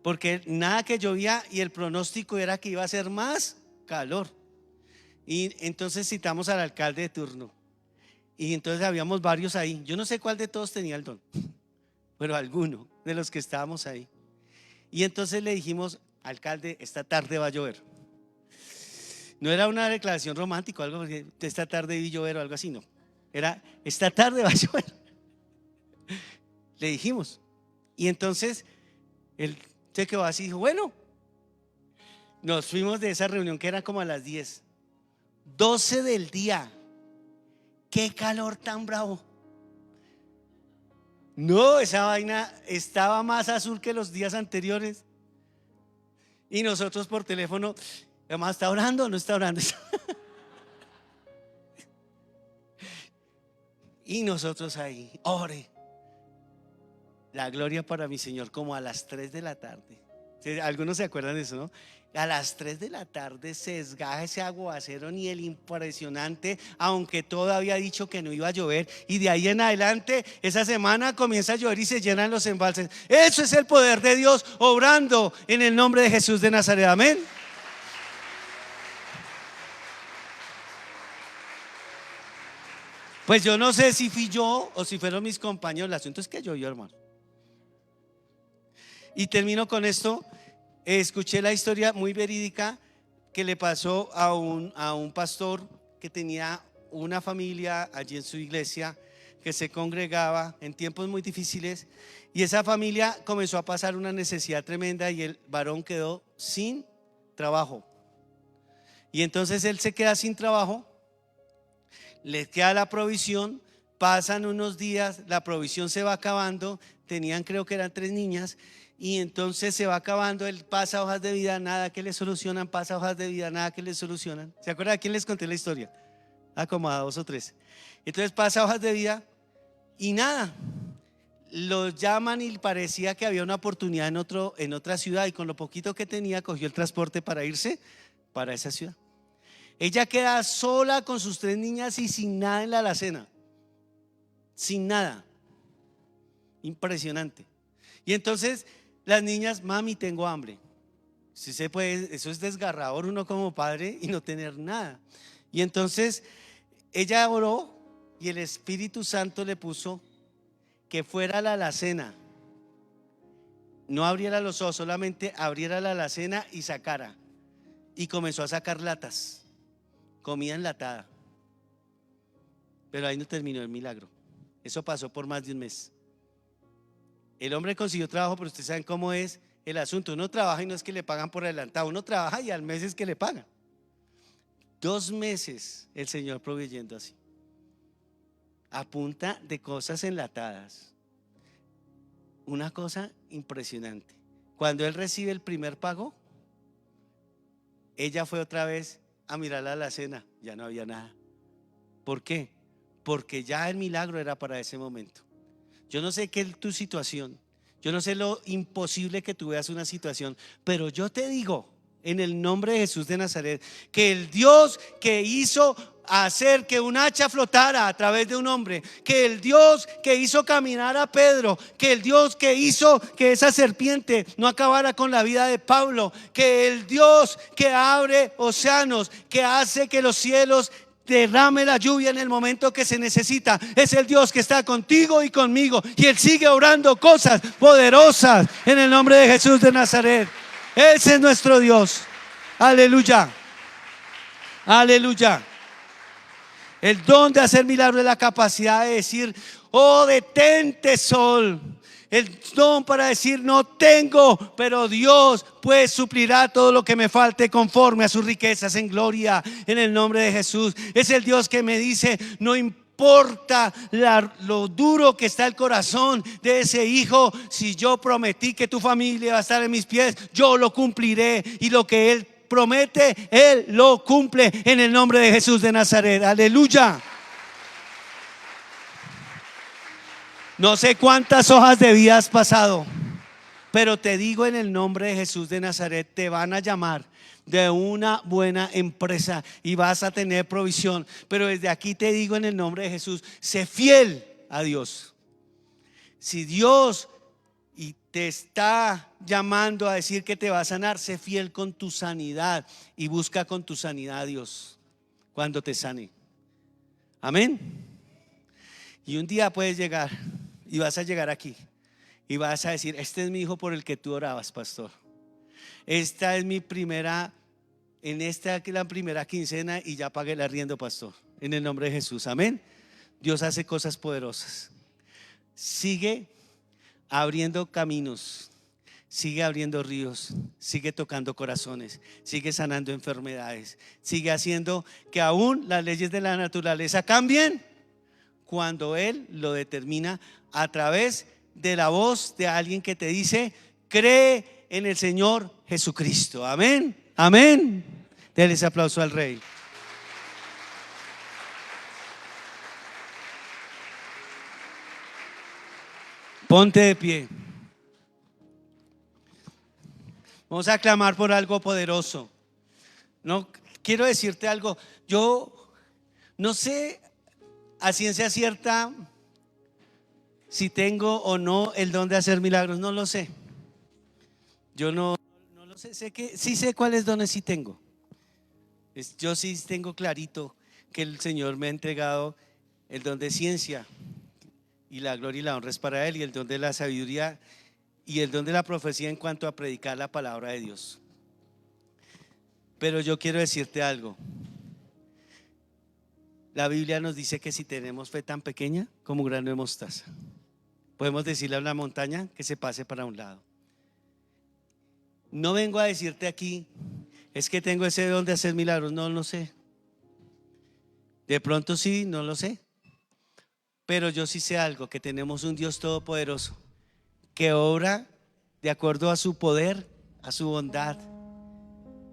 porque nada que llovía y el pronóstico era que iba a ser más calor. Y entonces citamos al alcalde de turno. Y entonces habíamos varios ahí. Yo no sé cuál de todos tenía el don, pero alguno de los que estábamos ahí. Y entonces le dijimos: alcalde, esta tarde va a llover. No era una declaración romántica o algo, porque esta tarde vi llover o algo así, no. Era: esta tarde va a llover. Le dijimos. Y entonces él se quedó así y dijo: bueno. Nos fuimos de esa reunión que era como a las 10, 12 del día. qué calor tan bravo. No, esa vaina estaba más azul que los días anteriores. Y nosotros por teléfono, además, ¿está orando o no está orando? Y nosotros ahí, ore. La gloria para mi Señor, como a las 3 de la tarde. Algunos se acuerdan de eso, ¿no? A las 3 de la tarde se desgaja ese aguacero, ni el impresionante, aunque todo había dicho que no iba a llover. Y de ahí en adelante, esa semana comienza a llover y se llenan los embalses. Eso es el poder de Dios obrando en el nombre de Jesús de Nazaret. Amén. Pues yo no sé si fui yo o si fueron mis compañeros. El asunto es que llovió, hermano. Y termino con esto. Escuché la historia muy verídica que le pasó a un pastor que tenía una familia allí en su iglesia, que se congregaba en tiempos muy difíciles, y esa familia comenzó a pasar una necesidad tremenda y el varón quedó sin trabajo. Y entonces él se queda sin trabajo, le queda la provisión, pasan unos días, la provisión se va acabando, tenían, creo que eran 3 niñas, y entonces se va acabando. Él pasa hojas de vida, nada que le solucionan, pasa hojas de vida, nada que le solucionan. ¿Se acuerdan a quién les conté la historia? Como a 2 o 3. Entonces pasa hojas de vida y nada, los llaman y parecía que había una oportunidad en otra ciudad, y con lo poquito que tenía cogió el transporte para irse para esa ciudad. Ella queda sola con sus 3 niñas y sin nada en la alacena, sin nada. Impresionante. Y entonces las niñas, mami, tengo hambre. Si se puede, eso es desgarrador, uno como padre y no tener nada. Y entonces ella oró y el Espíritu Santo le puso que fuera a la alacena, no abriera los ojos, solamente abriera la alacena y sacara. Y comenzó a sacar latas, comida enlatada. Pero ahí no terminó el milagro. Eso pasó por más de un mes. El hombre consiguió trabajo, pero ustedes saben cómo es el asunto. Uno trabaja y no es que le pagan por adelantado, uno trabaja y al mes es que le pagan. 2 meses el Señor proveyendo así, a punta de cosas enlatadas. Una cosa impresionante. Cuando él recibe el primer pago, ella fue otra vez a mirar la alacena, ya no había nada. ¿Por qué? Porque ya el milagro era para ese momento. Yo no sé qué es tu situación, yo no sé lo imposible que tú veas una situación, pero yo te digo en el nombre de Jesús de Nazaret que el Dios que hizo hacer que un hacha flotara a través de un hombre, que el Dios que hizo caminar a Pedro, que el Dios que hizo que esa serpiente no acabara con la vida de Pablo, que el Dios que abre océanos, que hace que los cielos derrame la lluvia en el momento que se necesita, es el Dios que está contigo y conmigo, y Él sigue obrando cosas poderosas en el nombre de Jesús de Nazaret. Ese es nuestro Dios. Aleluya, aleluya. El don de hacer milagros es la capacidad de decir: oh, detente, sol. El don para decir: no tengo, pero Dios pues suplirá todo lo que me falte conforme a sus riquezas en gloria, en el nombre de Jesús. Es el Dios que me dice: no importa lo duro que está el corazón de ese hijo, si yo prometí que tu familia va a estar en mis pies, yo lo cumpliré, y lo que Él promete, Él lo cumple en el nombre de Jesús de Nazaret. Aleluya. No sé cuántas hojas de vida has pasado, pero te digo en el nombre de Jesús de Nazaret, te van a llamar de una buena empresa y vas a tener provisión. Pero desde aquí te digo en el nombre de Jesús, sé fiel a Dios. Si Dios y te está llamando a decir que te va a sanar, sé fiel con tu sanidad y busca con tu sanidad a Dios cuando te sane. Amén. Y un día puedes llegar y vas a llegar aquí y vas a decir: este es mi hijo por el que tú orabas, pastor. Esta es mi primera, esta es la primera quincena y ya pagué el arriendo, pastor, en el nombre de Jesús. Amén. Dios hace cosas poderosas. Sigue abriendo caminos, sigue abriendo ríos, sigue tocando corazones, sigue sanando enfermedades, sigue haciendo que aún las leyes de la naturaleza cambien cuando Él lo determina a través de la voz de alguien que te dice: cree en el Señor Jesucristo. Amén, amén. Denle ese aplauso al Rey. Ponte de pie. Vamos a clamar por algo poderoso. No quiero decirte algo. Yo no sé a ciencia cierta si tengo o no el don de hacer milagros. No lo sé. Yo no lo sé. Sé que sí sé cuáles dones sí tengo. Yo sí tengo clarito que el Señor me ha entregado el don de ciencia, y la gloria y la honra es para Él, y el don de la sabiduría y el don de la profecía en cuanto a predicar la palabra de Dios. Pero yo quiero decirte algo. La Biblia nos dice que si tenemos fe tan pequeña como un grano de mostaza, podemos decirle a una montaña que se pase para un lado. No vengo a decirte aquí, es que tengo ese don de hacer milagros. No lo sé. De pronto sí, no lo sé. Pero yo sí sé algo, que tenemos un Dios todopoderoso que obra de acuerdo a su poder, a su bondad,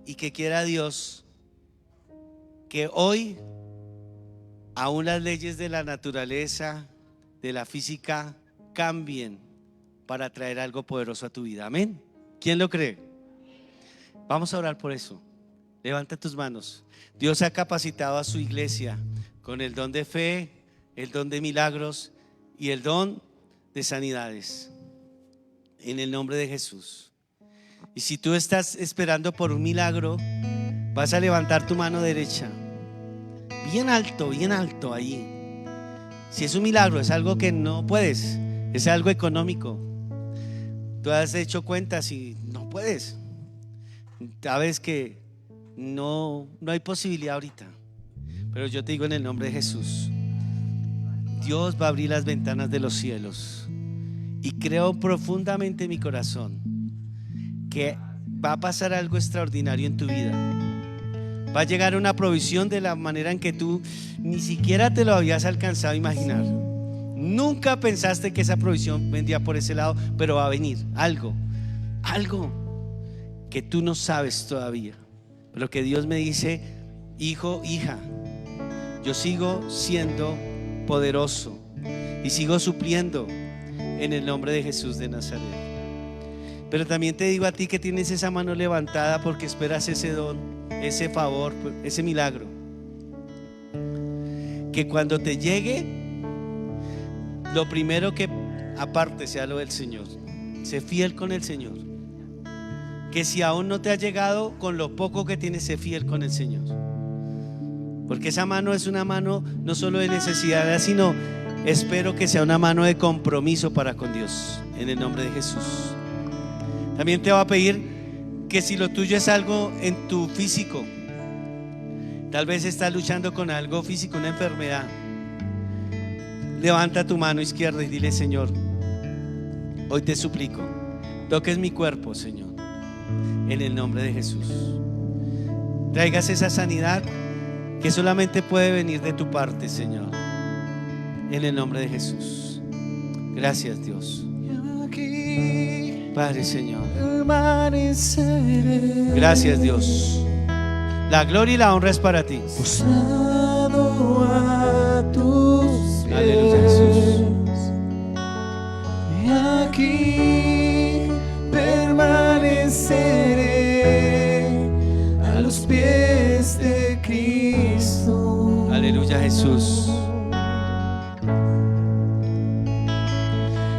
y que quiera Dios que hoy aún las leyes de la naturaleza, de la física, cambien para traer algo poderoso a tu vida. Amén. ¿Quién lo cree? Vamos a orar por eso. Levanta tus manos. Dios ha capacitado a su iglesia con el don de fe, el don de milagros y el don de sanidades, en el nombre de Jesús. Y si tú estás esperando por un milagro, vas a levantar tu mano derecha bien alto ahí. Si es un milagro, es algo que no puedes, es algo económico. Tú has hecho cuentas y no puedes. Sabes que no hay posibilidad ahorita. Pero yo te digo en el nombre de Jesús, Dios va a abrir las ventanas de los cielos. Y creo profundamente en mi corazón que va a pasar algo extraordinario en tu vida. Va a llegar una provisión de la manera en que tú ni siquiera te lo habías alcanzado a imaginar. Nunca pensaste que esa provisión vendría por ese lado, pero va a venir algo que tú no sabes todavía, pero que Dios me dice: hijo, hija, yo sigo siendo poderoso y sigo supliendo en el nombre de Jesús de Nazaret. Pero también te digo a ti que tienes esa mano levantada porque esperas ese don, ese favor, ese milagro, que cuando te llegue, lo primero que aparte sea lo del Señor. Sé fiel con el Señor. Que si aún no te ha llegado, con lo poco que tienes, sé fiel con el Señor. Porque esa mano es una mano no solo de necesidad, sino espero que sea una mano de compromiso para con Dios, en el nombre de Jesús. También te va a pedir que si lo tuyo es algo en tu físico, tal vez estás luchando con algo físico, una enfermedad, levanta tu mano izquierda y dile: Señor, hoy te suplico, toques mi cuerpo, Señor, en el nombre de Jesús. Traigas esa sanidad que solamente puede venir de tu parte, Señor, en el nombre de Jesús. Gracias, Dios. Padre, Señor, gracias, Dios. La gloria y la honra es para ti. Aleluya, Jesús. Y aquí permaneceré a los pies de Cristo. Aleluya, Jesús.